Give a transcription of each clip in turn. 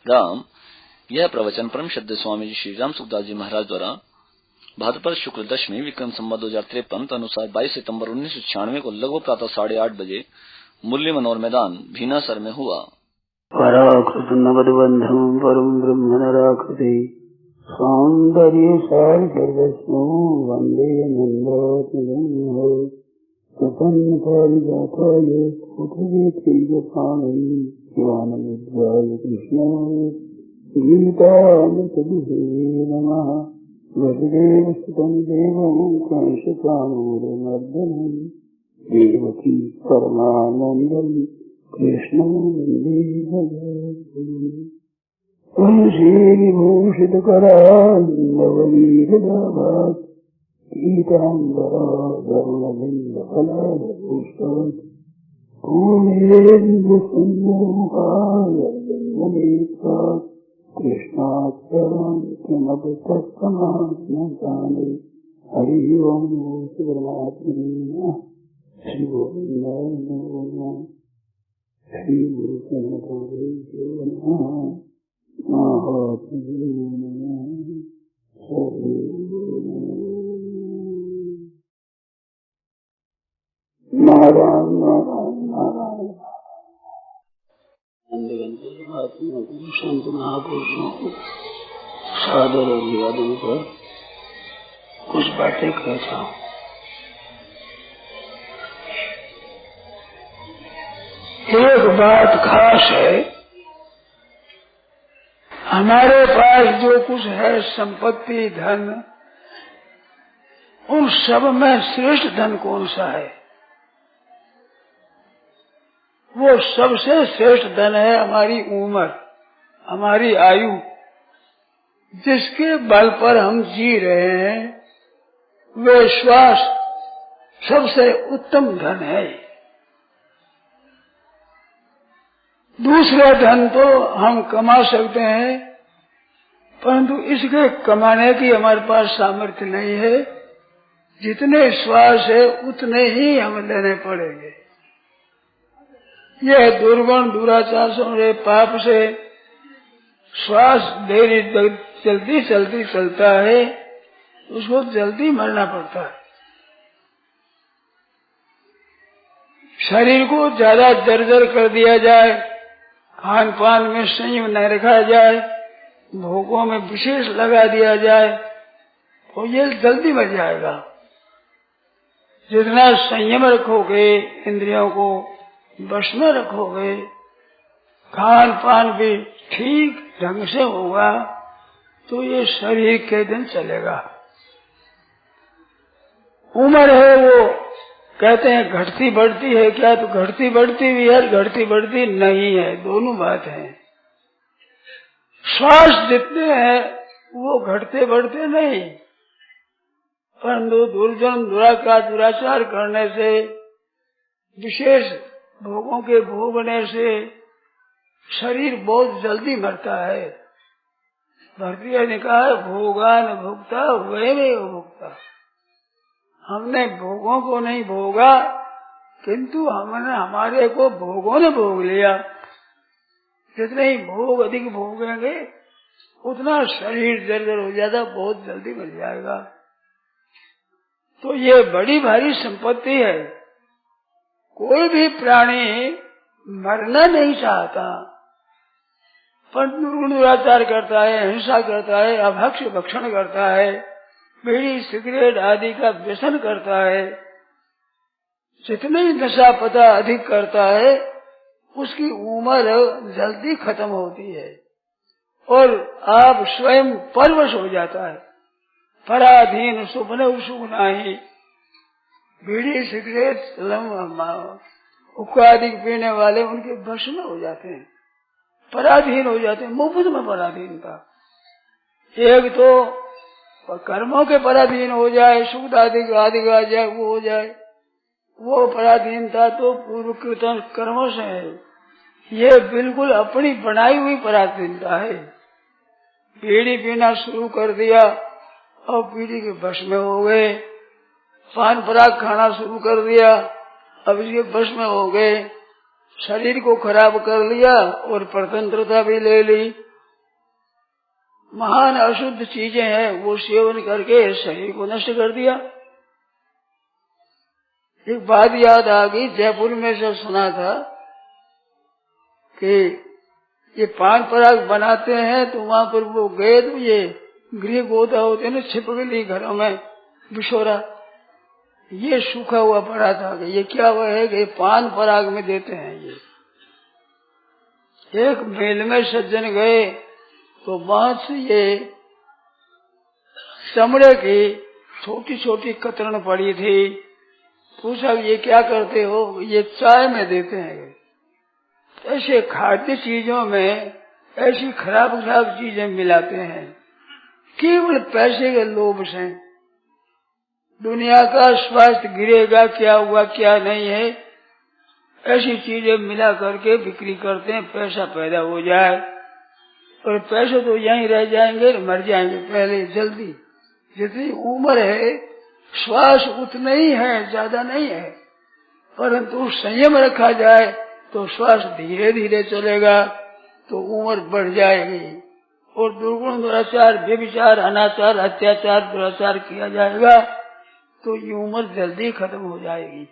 राम। यह प्रवचन परम श्रद्धेय स्वामी जी श्री राम सुखदास जी महाराज द्वारा भाद्रपद शुक्ल दशमी विक्रम संवत 2053 अनुसार 22 सितंबर 1996 को लगभग प्रातः 8:30 बजे मुरली मनोहर मैदान भीनासर में हुआ। पराकृतनवद्बन्धं परं ब्रह्म नराकृते सौन्दर्य सार सर्वस्वं वन्दे नन्दात्मजं प्रपन्न पारिजाताय पुत्रवेत्रैकपाणये शिवानन्दराय कृष्णाय गीतामृतदुहे नमः। वसुदेवसुतं देवं कंसचाणूरमर्दनं देवकी परमानन्दं कृष्णं वन्दे भगवन्। श्रीविभूषितकरान्नवनीरदाभात् पीताम्बरा धर्मबिन्दफलादपुष्पात् पूर्णेन्दुसुन्दरमुखाय कृष्णाक्षरं किमपि तत्समात्मजाने। हरि ओं परमात्मने नमः। श्री गोविन्दाय नमः। श्री गुरु शरणदेवाय नमः। महात्मने नमः। हरि नारायण नारायण नारायण। संत महापुरुषों को सादर अभिवादन कर कुछ बातें कहता हूँ। एक बात खास है, हमारे पास जो कुछ है संपत्ति धन, उन सब में श्रेष्ठ धन कौन सा है? वो सबसे श्रेष्ठ धन है हमारी उम्र, हमारी आयु, जिसके बल पर हम जी रहे हैं। वे श्वास सबसे उत्तम धन है। दूसरे धन तो हम कमा सकते हैं, परंतु इसके कमाने की हमारे पास सामर्थ्य नहीं है। जितने श्वास है उतने ही हम लेने पड़ेंगे। यह दुर्गुण दुराचार से पाप से श्वास देरी जल्दी जल्दी चलता है, उसको जल्दी मरना पड़ता है। शरीर को ज्यादा जर्जर कर दिया जाए, खान पान में संयम न रखा जाए, भोगों में विशेष लगा दिया जाए, तो ये जल्दी मर जाएगा। जितना संयम रखोगे, इंद्रियों को बस में रखोगे, खान पान भी ठीक ढंग से होगा, तो ये शरीर के दिन चलेगा। उम्र है वो कहते हैं घटती बढ़ती है क्या? तो घटती बढ़ती भी है, घटती बढ़ती नहीं है, दोनों बात है। श्वास जितने हैं वो घटते बढ़ते नहीं, परंतु दुर्जन दुराचार करने से, विशेष भोगों के भोगने से शरीर बहुत जल्दी मरता है। भारतीय ने कहा है भोगान भोगता वैमेव भोगता। हमने भोगों को नहीं भोगा, किंतु हमने हमारे को भोगों ने भोग लिया। जितने ही भोग अधिक भोगेंगे उतना शरीर जर्जर हो जाता, बहुत जल्दी मर जाएगा। तो ये बड़ी भारी संपत्ति है। कोई भी प्राणी मरना नहीं चाहता, पर दुराचार करता है, हिंसा करता है, अभक्ष भक्षण करता है, बीड़ी सिगरेट आदि का व्यसन करता है। जितने ही नशा पता अधिक करता है, उसकी उम्र जल्दी खत्म होती है और आप स्वयं परवश हो जाता है। पराधीन सुपने सुख नाही, बीड़ी सिगरेट हुक्का आदि पीने वाले उनके वश में हो जाते हैं, पराधीन हो जाते हैं। मुफ्त में पराधीनता, एक तो कर्मों के पराधीन हो जाए, सुख आदि आ जाए, वो हो जाए, वो पराधीनता तो पूर्व कृत कर्मों से है। ये बिल्कुल अपनी बनाई हुई पराधीनता है। बीड़ी पीना शुरू कर दिया और बीड़ी के वश में हो गए, पान पराग खाना शुरू कर दिया, अब इसके वश में हो गए, शरीर को खराब कर लिया और स्वतंत्रता भी ले ली, महान अशुद्ध चीजें हैं वो सेवन करके शरीर को नष्ट कर दिया। एक बात याद आ गई, जयपुर में से सुना था कि ये पान पराग बनाते हैं तो वहां पर वो गए तो ये गृह गोदा होते हैं ना, छिपकली घरों में बिछोरा, ये सूखा हुआ पड़ा था। ये क्या हुआ है कि पान पराग में देते हैं। ये एक मेल में सज्जन गए तो वहां से ये चमड़े की छोटी छोटी कतरन पड़ी थी। पूछा ये क्या करते हो? ये चाय में देते हैं। ऐसे खाद्य चीजों में ऐसी खराब खराब चीजें मिलाते हैं केवल पैसे के लोभ से। दुनिया का स्वास्थ्य गिरेगा, क्या हुआ क्या नहीं है, ऐसी चीजें मिला करके बिक्री करते हैं, पैसा पैदा हो जाए। और पैसे तो यहीं रह जाएंगे, मर जाएंगे पहले जल्दी। जितनी उम्र है श्वास उतना ही है, ज्यादा नहीं है, परंतु संयम रखा जाए तो श्वास धीरे धीरे चलेगा तो उम्र बढ़ जाएगी। और दुर्गुण दुराचार व्यभिचार अनाचार अत्याचार दुराचार किया जाएगा तो ये उम्र जल्दी खत्म हो जाएगी।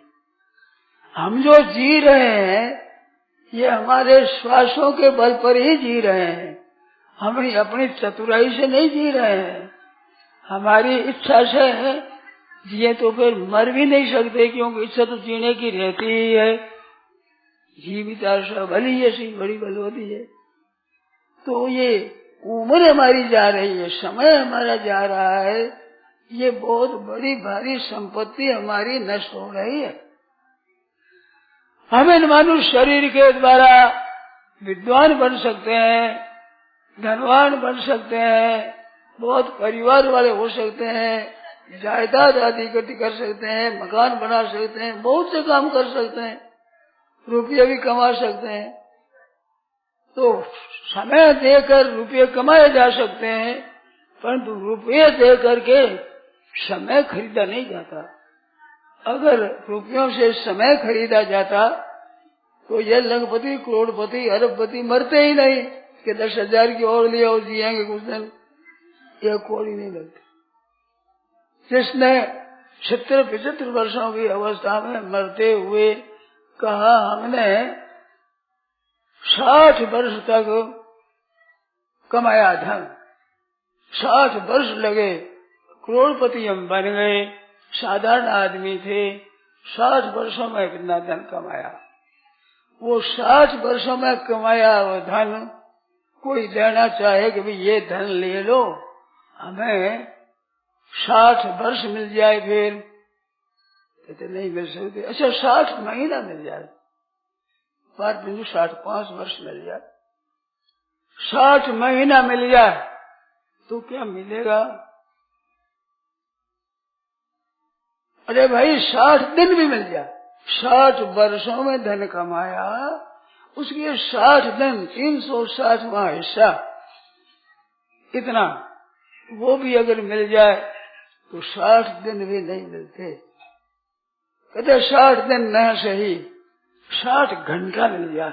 हम जो जी रहे हैं ये हमारे श्वासों के बल पर ही जी रहे हैं, हम अपनी चतुराई से नहीं जी रहे हैं। हमारी इच्छा से है जिए तो फिर मर भी नहीं सकते, क्योंकि इच्छा तो जीने की रहती ही है। जीवित आशा भली ऐसी बड़ी बल होती है। तो ये उम्र हमारी जा रही है, समय हमारा जा रहा है, ये बहुत बड़ी भारी संपत्ति हमारी नष्ट हो रही है। हम इन मनुष्य शरीर के द्वारा विद्वान बन सकते हैं, धनवान बन सकते हैं, बहुत परिवार वाले हो सकते हैं, जायदाद आदि इकट्ठी कर सकते हैं, मकान बना सकते हैं, बहुत से काम कर सकते हैं, रुपये भी कमा सकते हैं। तो समय देकर रुपये कमाए जा सकते हैं, परंतु रुपये दे करके समय खरीदा नहीं जाता। अगर रुपयों से समय खरीदा जाता तो ये लखपति करोड़पति अरबपति मरते ही नहीं कि 10,000 की और लिया और जिएंगे कुछ दिन, ये कोई नहीं लगती। जिसने 70-75 वर्षों की अवस्था में मरते हुए कहा हमने 60 वर्ष तक कमाया धन, 60 वर्ष लगे, करोड़पति हम बन गए, साधारण आदमी थे, 60 वर्षों में कितना धन कमाया। वो 60 वर्षों में कमाया वो धन कोई देना चाहे कि भाई ये धन ले लो, हमें 60 वर्ष मिल जाए, फिर कहते नहीं मिल सकते। अच्छा 60 महीना मिल जाए, 65 वर्ष मिल जाए, 60 महीना मिल जाए तो क्या मिलेगा? अरे भाई 60 दिन भी मिल जाए, 60 वर्षों में धन कमाया, उसके 60 दिन 360वां हिस्सा इतना वो भी अगर मिल जाए तो 60 दिन भी नहीं मिलते। कहते 60 दिन न सही 60 घंटा मिल जाए।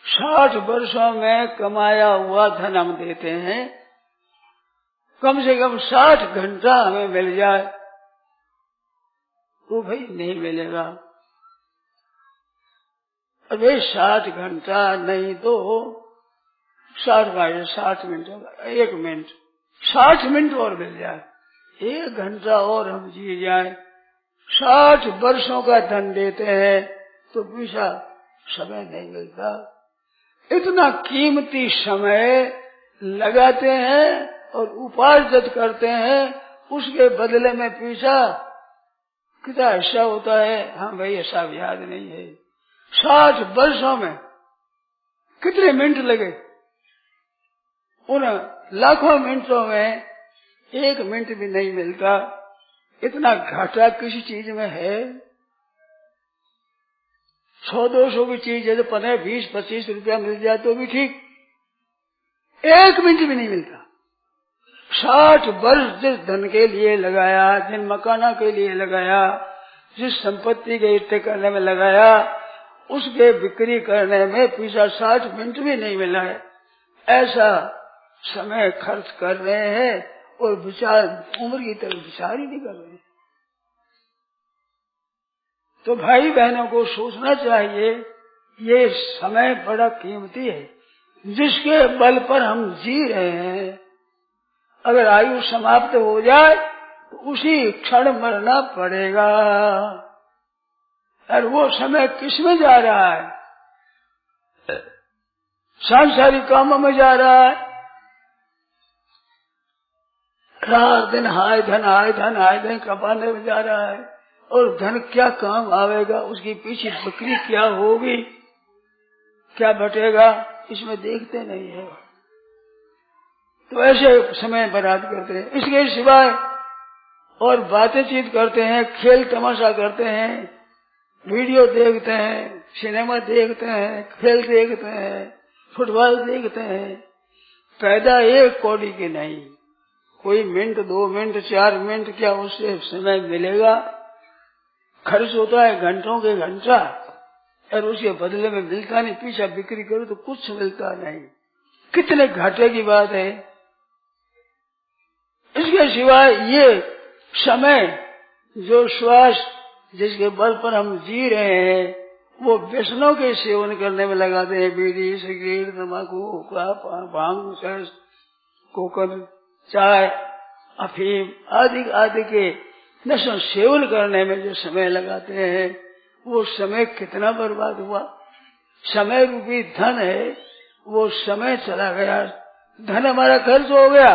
60 वर्षों में कमाया हुआ धन हम देते हैं, कम से कम 60 घंटा हमें मिल जाए तो भाई नहीं मिलेगा। अरे 60 घंटा नहीं तो 60 मिनट, 1 मिनट, 60 मिनट और मिल जाए, 1 घंटा और हम जी जाए, 60 वर्षों का धन देते हैं तो पीछा समय नहीं मिलता। इतना कीमती समय लगाते हैं और उपार्जित करते हैं, उसके बदले में पीछा कितना हिस्सा होता है, हाँ भाई ऐसा याद नहीं है। 60 वर्षों में कितने मिनट लगे, उन लाखों मिनटों में 1 मिनट भी नहीं मिलता। इतना घाटा किसी चीज में है? 100-200 की चीज है तो 15, 20, 25 रुपया मिल जाए तो भी ठीक, 1 मिनट भी नहीं मिलता। 60 वर्ष जिस धन के लिए लगाया, जिन मकाना के लिए लगाया, जिस संपत्ति के इकट्ठे करने में लगाया, उसके बिक्री करने में पीछा 60 मिनट भी नहीं मिला है। ऐसा समय खर्च कर रहे हैं और विचार उम्र की तरफ विचार ही नहीं कर रहे। तो भाई बहनों को सोचना चाहिए ये समय बड़ा कीमती है, जिसके बल पर हम जी रहे हैं। अगर आयु समाप्त हो जाए तो उसी क्षण मरना पड़ेगा। और वो समय किस में जा रहा है? सांसारिक कामों में जा रहा है। रात दिन हाय धन हाय धन हाय धन कमाने में जा रहा है। और धन क्या काम आवेगा, उसकी पीछे बकरी क्या होगी, क्या बटेगा, इसमें देखते नहीं है। तो ऐसे समय बर्बाद करते हैं। इसके सिवाय और बातचीत करते हैं, खेल तमाशा करते हैं, वीडियो देखते हैं, सिनेमा देखते हैं, खेल देखते हैं, फुटबॉल देखते हैं। पैदा एक कौड़ी के नहीं, कोई मिनट 2 मिनट 4 मिनट क्या उससे समय मिलेगा? खर्च होता है घंटों के घंटा, और उसके बदले में मिलता नहीं। पीछा बिक्री करो तो कुछ मिलता नहीं। कितने घाटे की बात है। इसके सिवाय ये समय जो श्वास जिसके बल पर हम जी रहे हैं, वो व्यसनों के सेवन करने में लगाते हैं। बीड़ी, सिगरेट, तंबाकू, भांग, शर्स, कोकन, चाय, अफीम आदि आदि के नशा सेवन करने में जो समय लगाते हैं, वो समय कितना बर्बाद हुआ। समय रूपी धन है, वो समय चला गया, धन हमारा खर्च हो गया।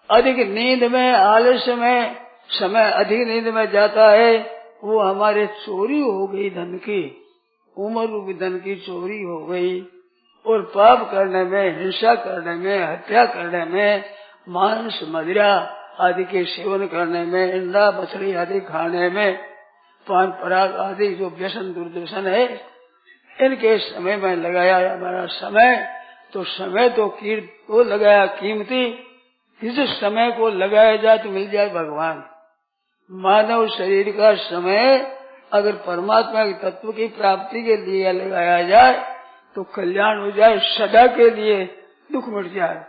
अधिक नींद में, आलस्य में समय अधिक नींद में जाता है, वो हमारे चोरी हो गई धन की, उम्र रूपी धन की चोरी हो गई। और पाप करने में, हिंसा करने में, हत्या करने में, मांस मदिरा आदि के सेवन करने में, अंडा मछली आदि खाने में, पान पराग आदि जो व्यसन दुर्दर्शन है, इनके समय में लगाया हमारा समय। तो समय तो लगाया कीमती, इस समय को लगाया जाए तो मिल जाए भगवान। मानव शरीर का समय अगर परमात्मा के तत्व की प्राप्ति के लिए लगाया जाए तो कल्याण हो जाए, सदा के लिए दुख मिट जाए।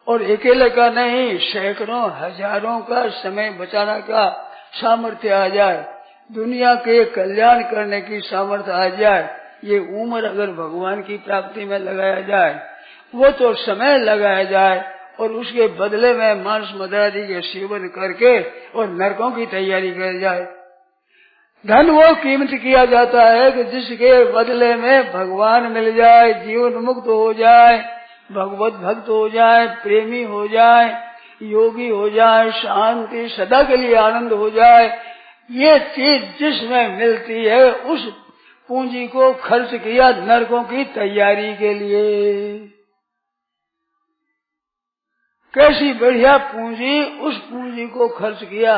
और अकेले का नहीं, सैकड़ों हजारों का समय बचाने का सामर्थ्य आ जाए, दुनिया के कल्याण करने की सामर्थ्य आ जाए। ये उम्र अगर भगवान की प्राप्ति में लगाया जाए, वो तो समय लगाया जाए और उसके बदले में मांस मदिरादि के सेवन करके और नरकों की तैयारी कर जाए। धन वो कीमत किया जाता है कि जिसके बदले में भगवान मिल जाए, जीवन मुक्त हो जाए, भगवत भक्त हो जाए, प्रेमी हो जाए, योगी हो जाए, शांति सदा के लिए आनंद हो जाए। ये चीज जिसमें मिलती है उस पूंजी को खर्च किया नरकों की तैयारी के लिए। कैसी बढ़िया पूंजी, उस पूंजी को खर्च किया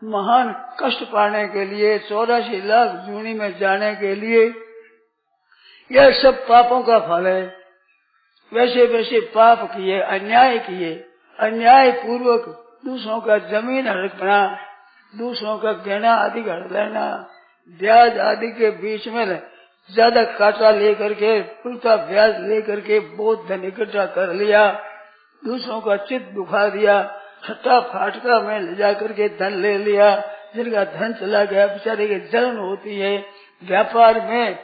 महान कष्ट पाने के लिए, 84 लाख जूनी में जाने के लिए। यह सब पापों का फल है। वैसे वैसे पाप किए, अन्याय किए, अन्याय पूर्वक दूसरों का जमीन हड़पना, दूसरों का गहना आदि हड़प लेना, ब्याज आदि के बीच में ज्यादा काटा लेकर के, उल्टा ब्याज लेकर के बहुत धन इकट्ठा कर लिया, दूसरों का चित्त दुखा दिया, छट्टा फाटका में ले जाकर के धन ले लिया। जिनका धन चला गया बेचारे की जलन होती है। व्यापार में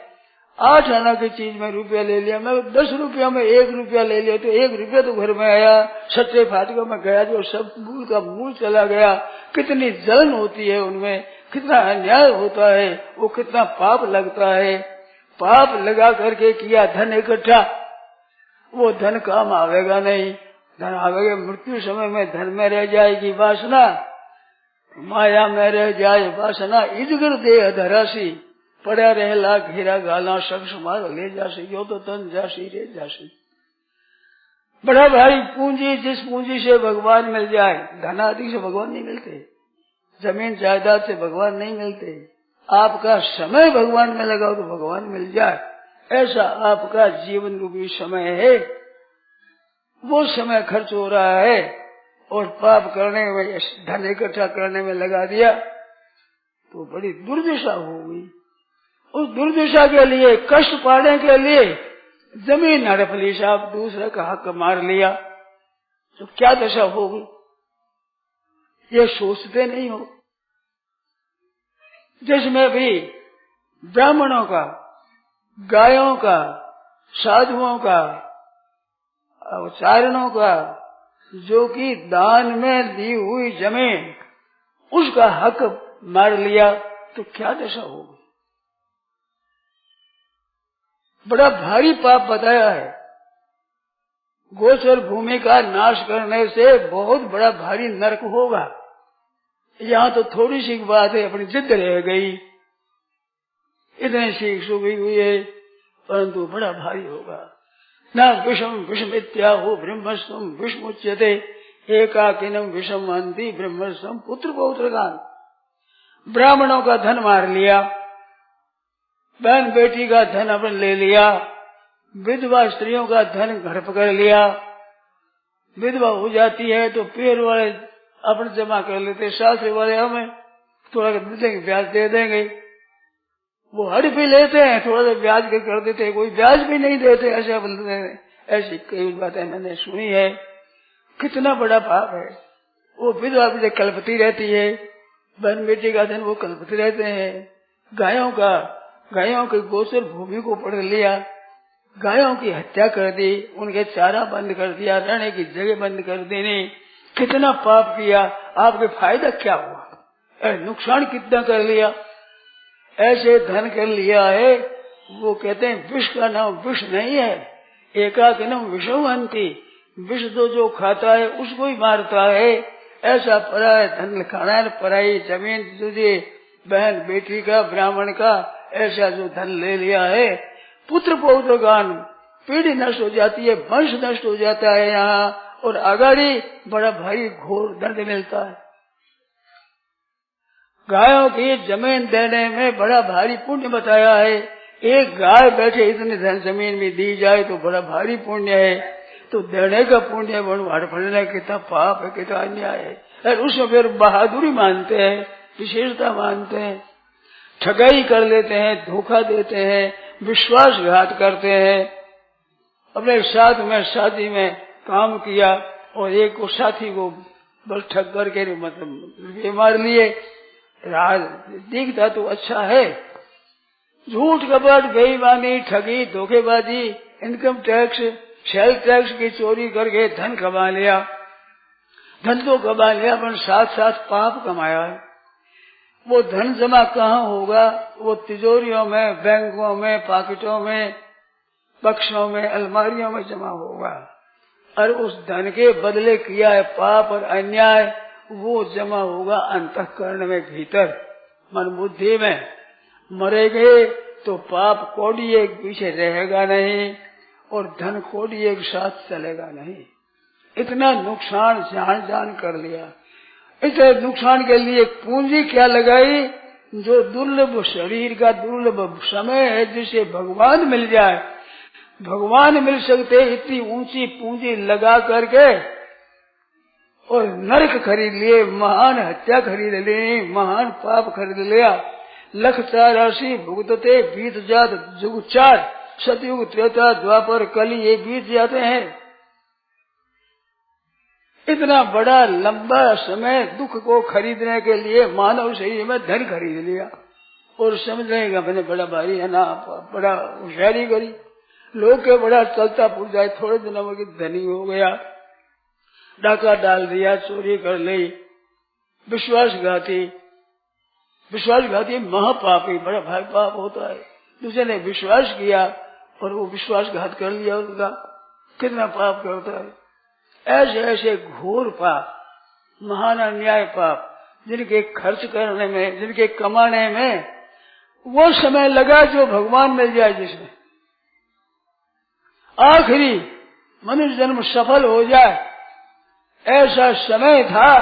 8 आना की चीज में रुपया ले लिया, मैं 10 रुपया में 1 रुपया ले लिया तो 1 रुपया तो घर में आया, छठे फाटकों में गया जो सब मूल का मूल चला गया। कितनी जलन होती है उनमें, कितना अन्याय होता है, वो कितना पाप लगता है। पाप लगा करके किया धन इकट्ठा, वो धन काम आवेगा नहीं। धन आवेगा मृत्यु समय में, धन में रह जाएगी वासना, माया में रह जाए वासना। इधर देह धरासी पड़ा रहे लाख हीरा गाला, शख्स मार ले जासी, यो तो तन जासी रे जासी। बड़ा भारी पूंजी, जिस पूंजी से भगवान मिल जाए। धन आदि से भगवान नहीं मिलते, जमीन जायदाद से भगवान नहीं मिलते। आपका समय भगवान में लगाओ तो भगवान मिल जाए, ऐसा आपका जीवन रूपी समय है। वो समय खर्च हो रहा है और पाप करने में, धन इकट्ठा करने में लगा दिया तो बड़ी दुर्दशा हो गई। उस दुर्दशा के लिए, कष्ट पाने के लिए जमीन हड़प ली साहब, दूसरे का हक मार लिया। तो क्या दशा होगी, ये सोचते नहीं हो। जिसमें भी ब्राह्मणों का, गायों का, साधुओं का, चारणों का, जो कि दान में दी हुई जमीन उसका हक मार लिया तो क्या दशा होगी। बड़ा भारी पाप बताया है। गोचर भूमि का नाश करने से बहुत बड़ा भारी नरक होगा। यहाँ तो थोड़ी सी बात है, अपनी जिद रह गई, इतनी सी सुखी हुई है, परंतु बड़ा भारी होगा। न विषम विषमित्याहो ब्रह्मस्वम विषमुच्यते एकाकिनम विषम अंति ब्रह्मस्वम पुत्र पौत्रगान। ब्राह्मणों का धन मार लिया, बहन बेटी का धन अपन ले लिया, विधवा स्त्रियों का धन घर पकड़ लिया। विधवा हो जाती है तो पेड़ वाले अपन जमा कर लेते, शास्त्री वाले हमें थोड़ा ब्याज दे देंगे, वो हड़ भी लेते हैं, थोड़ा सा ब्याज भी कर देते हैं, कोई ब्याज भी नहीं देते, ऐसा बोलते हैं। ऐसी कई बातें मैंने सुनी है। कितना बड़ा पाप है। वो विधवा भी कल्पती रहती है, बहन बेटी का धन वो कल्पती रहते हैं। गायों के गोचर भूमि को पकड़ लिया, गायों की हत्या कर दी, उनके चारा बंद कर दिया, रहने की जगह बंद कर देने, कितना पाप किया। आपके फायदा क्या हुआ, नुकसान कितना कर लिया। ऐसे धन कर लिया है, वो कहते हैं विष का नाम विष नहीं है, एकाकिनम विषमहंति। विष तो जो खाता है उसको ही मारता है। ऐसा पराया धन खाना है, पराई जमीन तुझे बहन बेटी का, ब्राह्मण का, ऐसा जो धन ले लिया है, पुत्र पौत्रगान, पीढ़ी नष्ट हो जाती है, वंश नष्ट हो जाता है यहाँ, और आगाड़ी बड़ा भारी घोर दंड मिलता है। गायों की जमीन देने में बड़ा भारी पुण्य बताया है। एक गाय बैठे इतने धन जमीन में दी जाए तो बड़ा भारी पुण्य है। तो देने का पुण्य फड़ने कितना पाप है, कितना अन्याय है। और उसमें फिर बहादुरी मानते हैं, विशेषता मानते हैं, ठगाई कर लेते हैं, धोखा देते हैं, विश्वासघात करते हैं। अपने साथ में शादी में काम किया और एक को साथी को बस ठग करके मतलब ये मार लिए। राज दिखता तो अच्छा है, झूठ कपट बेईमानी ठगी धोखेबाजी इनकम टैक्स सेल टैक्स की चोरी करके धन कमा लिया। धन तो कमा लिया पर साथ साथ पाप कमाया है। वो धन जमा कहाँ होगा, वो तिजोरियों में, बैंकों में, पॉकेटों में, बक्सों में, अलमारियों में जमा होगा। और उस धन के बदले किया है पाप और अन्याय, वो जमा होगा अंतःकरण में, भीतर मन बुद्धि में। मरेंगे तो पाप कौड़ी एक पीछे रहेगा नहीं और धन कौड़ी एक साथ चलेगा नहीं। इतना नुकसान जान जान कर लिया। इतने नुकसान के लिए पूंजी क्या लगाई, जो दुर्लभ शरीर का दुर्लभ समय है, जिसे भगवान मिल जाए। भगवान मिल सकते इतनी ऊंची पूंजी लगा करके, और नरक खरीद लिए, महान हत्या खरीद ली, महान पाप खरीद लिया। लख 84 भुगतते बीत जात जुग 4, सतयुग त्रेता द्वापर कली ये बीत जाते हैं। इतना बड़ा लंबा समय दुख को खरीदने के लिए मानव शरीर में धन खरीद लिया और समझ रहे कि मैंने बड़ा भारी है ना, बड़ा होशियारी करी। लोग के बड़ा चलता पुर जाए, थोड़े दिनों में धनी हो गया, डाका डाल दिया, चोरी कर ली, विश्वासघाती महापापी, बड़ा भारी पाप होता है। दूसरे ने विश्वास किया और वो विश्वासघात कर लिया, उनका कितना पाप करता है। ऐसे ऐसे घोर पाप, महान अन्याय पाप, जिनके खर्च करने में, जिनके कमाने में वो समय लगा जो भगवान मिल जाए, जिसमें आखिरी मनुष्य जन्म सफल हो जाए, ऐसा समय था।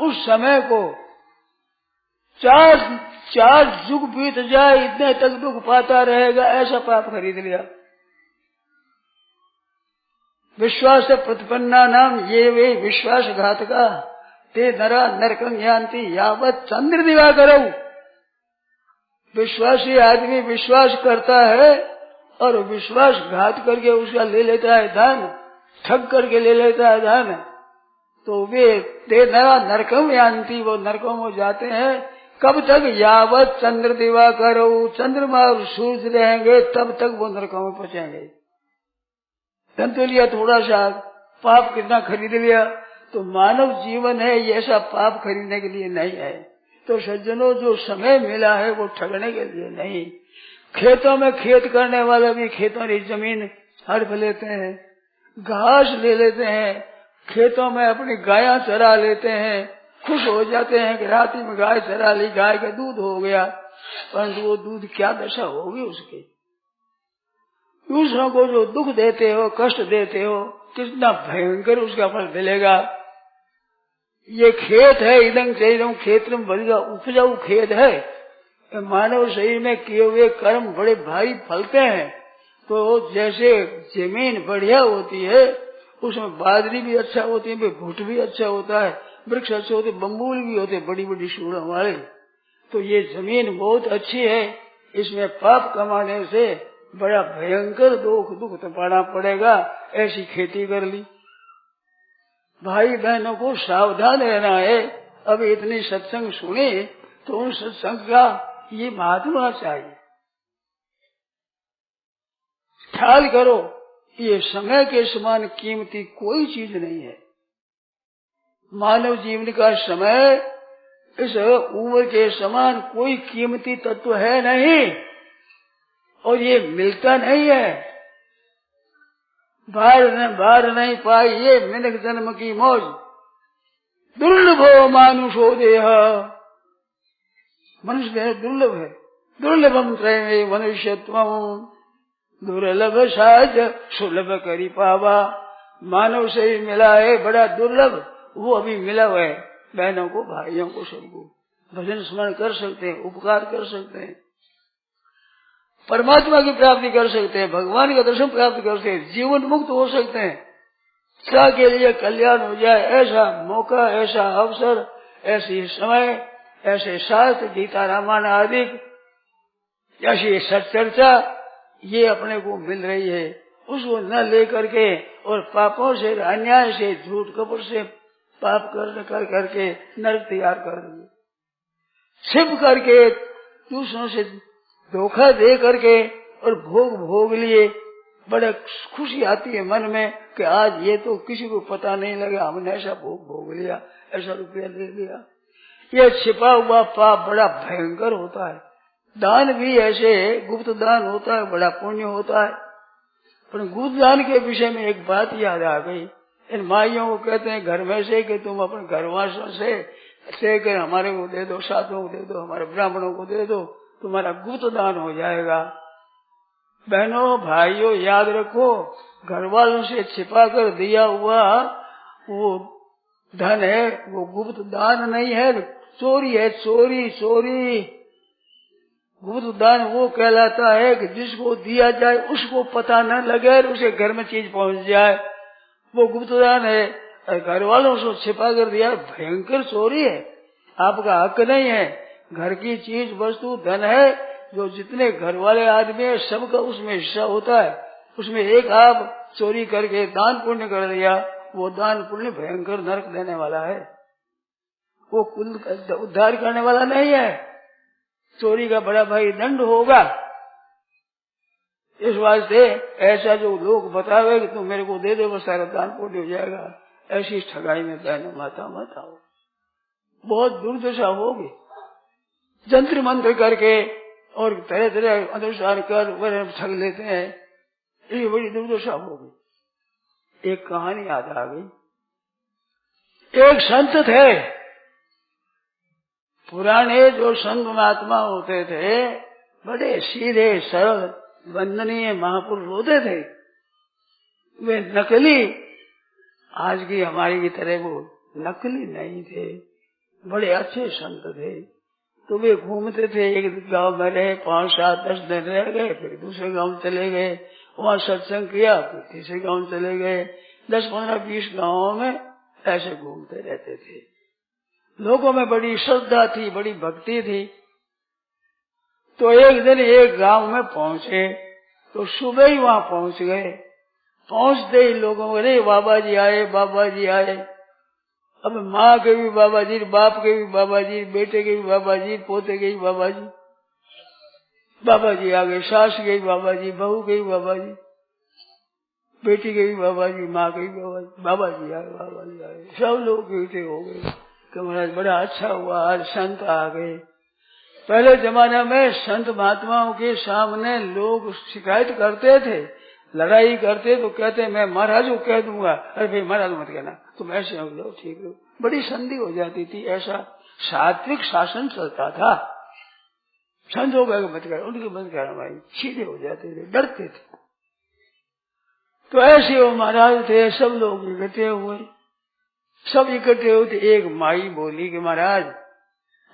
उस समय को चार युग बीत जाए, इतने तक दुख पाता रहेगा, ऐसा पाप खरीद लिया। विश्वास प्रतिपन्ना नाम ये वे विश्वासघातका ते नरा नरकं यान्ति यावत चंद्र दिवाकरौ। विश्वासी आदमी विश्वास करता है और विश्वासघात करके उसका ले लेता है धन, ठग करके ले लेता है धन, तो वे नरकम यान्ति, वो नरकों में जाते हैं। कब तक? यावत चंद्र दिवा करो, चंद्रमा और सूरज रहेंगे तब तक वो नरकों में पहुंचेंगे। धन लिया थोड़ा सा, पाप कितना खरीद लिया। तो मानव जीवन है ये ऐसा पाप खरीदने के लिए नहीं है। तो सज्जनों, जो समय मिला है वो ठगने के लिए नहीं। खेतों में खेत करने वाले भी खेतों की जमीन हड़प लेते हैं, घास ले लेते हैं, खेतों में अपनी गायां चरा लेते हैं, खुश हो जाते हैं कि रात में गाय चरा ली, गाय का दूध हो गया। परंतु वो दूध क्या दशा होगी उसकी। दूसरों को जो दुख देते हो, कष्ट देते हो, कितना भयंकर उसका फल मिलेगा। ये खेत है, इदं चैरम क्षेत्रम बलिगा, उपजाऊ खेत है। मानव शरीर में किए हुए कर्म बड़े भारी फलते हैं। तो जैसे जमीन बढ़िया होती है, उसमें बाजरी भी अच्छा होती है, भुट भी अच्छा होता है, वृक्ष अच्छे होते, बम्बूल भी होते बड़ी बड़ी सूढ़ों वाले। तो ये जमीन बहुत अच्छी है, इसमें पाप कमाने से बड़ा भयंकर दुख तो पाना पड़ेगा। ऐसी खेती कर ली। भाई बहनों को सावधान रहना है। अब इतनी सत्संग सुने तो उन सत्संग का ये महात्मा चाहिए। ख्याल करो, ये समय के समान कीमती कोई चीज नहीं है। मानव जीवन का समय इस उम्र के समान कोई कीमती तत्व है नहीं, और ये मिलता नहीं है। बार नहीं पाई ये मिनक जन्म की मौज, दुर्लभो मानुषो देह। मनुष्य देह दुर्लभ है। दुर्लभम त्रय मनुष्यत्वम, दुर्लभ साज सुलभ करी पावा। मानव शरीर मिला है बड़ा दुर्लभ, वो अभी मिला हुआ है। बहनों को, भाइयों को, सबको भजन स्मरण कर सकते हैं, उपकार कर सकते हैं, परमात्मा की प्राप्ति कर सकते हैं, भगवान का दर्शन प्राप्त कर सकते हैं, जीवन मुक्त हो सकते हैं। सदा के लिए कल्याण हो जाए ऐसा मौका, ऐसा अवसर, ऐसी समय, ऐसे शास्त्र, गीता रामायण आदि, ऐसी सच्चर्चा ये अपने को मिल रही है। उसको न लेकर के और पापों से, अन्याय से, झूठ कपट से पाप कर करके नरक तैयार कर दिए, छिप करके दूसरों से धोखा दे करके और भोग लिए। बड़े खुशी आती है मन में कि आज ये तो किसी को पता नहीं लगा, हमने ऐसा भोग लिया, ऐसा रुपया ले लिया। ये छिपा हुआ पाप बड़ा भयंकर होता है। दान भी ऐसे गुप्त दान होता है, बड़ा पुण्य होता है। पर गुप्त दान के विषय में एक बात याद आ गई। इन माइयों को कहते हैं घर में से कि तुम अपने घरवासों से कर हमारे को दे दो, साधुओं को दे दो, हमारे ब्राह्मणों को दे दो, तुम्हारा गुप्त दान हो जाएगा। बहनों भाइयों याद रखो, घर वालों से छिपा कर दिया हुआ वो धन है, वो गुप्त दान नहीं है, चोरी है। चोरी गुप्त दान वो कहलाता है कि जिसको दिया जाए उसको पता न लगे, उसे घर में चीज पहुंच जाए, वो गुप्त दान है। घर वालों से छिपा कर दिया, भयंकर चोरी है, आपका हक नहीं है। घर की चीज वस्तु धन है, जो जितने घर वाले आदमी है सबका उसमें हिस्सा होता है। उसमें एक आप चोरी करके दान पुण्य कर दिया, वो दान पुण्य भयंकर नरक देने वाला है, वो कुल उद्धार करने वाला नहीं है। चोरी का बड़ा भाई दंड होगा। इस वास्ते ऐसा जो लोग बतावे कि तुम मेरे को दे दो बस सारा दान पुण्य हो जाएगा, ऐसी ठगाई में बहनों माता मत आओ, बहुत दुर्दशा होगी। जंत्र मंत्र करके और तरह तरह अनुसार कर वह ठग लेते हैं, ये बड़ी दुर्दशा होगी। एक कहानी याद आ गई। एक संत थे, पुराने जो संत महात्मा होते थे, बड़े सीधे सरल वंदनीय महापुरुष होते थे। वे नकली, आज की हमारी की तरह वो नकली नहीं थे, बड़े अच्छे संत थे। तो वे घूमते थे, एक गांव में रहे 5, 7, 10 दिन रह गए, फिर दूसरे गांव चले गए, वहां सत्संग किया, फिर तीसरे गांव चले गए, 10, 15, 20 गांवों में ऐसे घूमते रहते थे। लोगों में बड़ी श्रद्धा थी, बड़ी भक्ति थी। तो एक दिन एक गांव में पहुंचे, तो सुबह ही वहां पहुंच गए। पहुंचते ही लोगों को, अरे बाबा जी आए, बाबा जी आए। अब माँ के भी बाबा जी, बाप के भी बाबा जी, बेटे के भी बाबा जी, पोते के भी बाबा जी, बाबा जी आ गए, सास के भी बाबा जी, बहू के भी बाबा जी, बेटी के भी बाबा जी, माँ के भी बाबा जी, बाबा जी आ गए, बाबा जी आ गए, सब लोग इकट्ठे हो गए कि महाराज बड़ा अच्छा हुआ, आज संत आ गए। पहले जमाने में संत महात्माओं के सामने लोग शिकायत करते थे, लड़ाई करते तो कहते मैं महाराज को कह दूंगा, अरे भाई महाराज मत कहना, तुम ऐसे हो लो, ठीक हो। बड़ी संधि हो जाती थी, ऐसा सात्विक शासन चलता था। संत हो गए मत कहना, उनके मत कहना भाई, सीधे हो जाते थे, डरते थे। तो ऐसे वो महाराज थे, सब लोग इकट्ठे हुए, सब इकट्ठे होते। एक माई बोली कि महाराज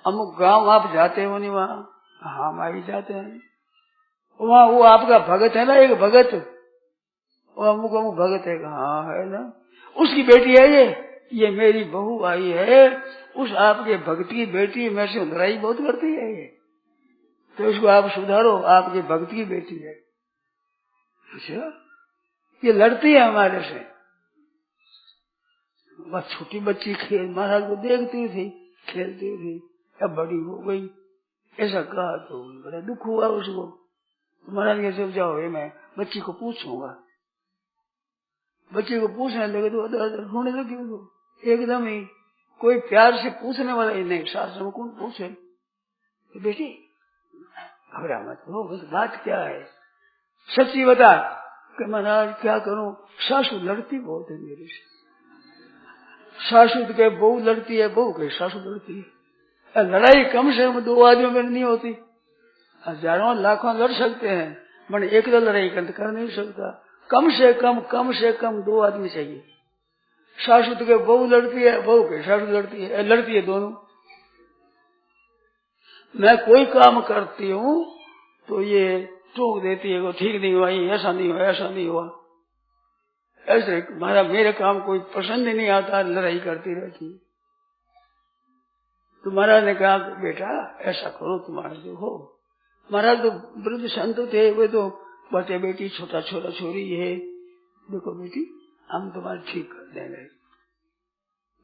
अमुक गांव आप जाते हो नहीं वहाँ? हाँ माई जाते हैं। वहाँ वो आपका भगत है ना, एक भगत, वो अमुक अमुक भगत है। हाँ है ना, उसकी बेटी है ये मेरी बहू आई है, उस आपके भगत की बेटी में से लड़ाई बहुत करती है ये, तो इसको आप सुधारो, आपके भगत की बेटी है। अच्छा, ये लड़ती है हमारे से। बस छोटी बच्ची खेल महाराज को देखती थी, खेलती थी, अब बड़ी हो गई, ऐसा कहा तो बड़ा दुख हुआ उसको। महाराज कैसे जाओ, मैं बच्ची को पूछूंगा। बच्ची को पूछने लगे तो रोने लगी, एकदम ही कोई प्यार से पूछने वाला ही नहीं, शास्त्र में कौन पूछे। तो बेटी घबरा मत हो, बस बात क्या है, सच्ची बता। कि महाराज क्या करूं, सासू लड़ती बहुत है मेरे से। सासू के बहू लड़ती है, बहू के सासू लड़ती है। लड़ाई कम से कम दो आदमियों में नहीं होती, हजारों लाखों लड़ सकते हैं, मन एक लड़ाई कर नहीं सकता। कम से कम दो आदमी चाहिए। सासू के बहू लड़ती है, बहू के सासू लड़ती है दोनों। मैं कोई काम करती हूँ तो ये टोक देती है, वो ठीक नहीं हुआ, ऐसा नहीं हुआ, ऐसा नहीं हुआ, ऐसे मेरे काम कोई पसंद ही नहीं आता, लड़ाई करती रहती। तो महाराज ने कहा बेटा ऐसा करो, तुम्हारे जो हो। महाराज तो वृद्ध संत थे, वे तो बच्चे बेटी छोटा छोरी है, देखो बेटी हम तुम्हारे ठीक कर देंगे।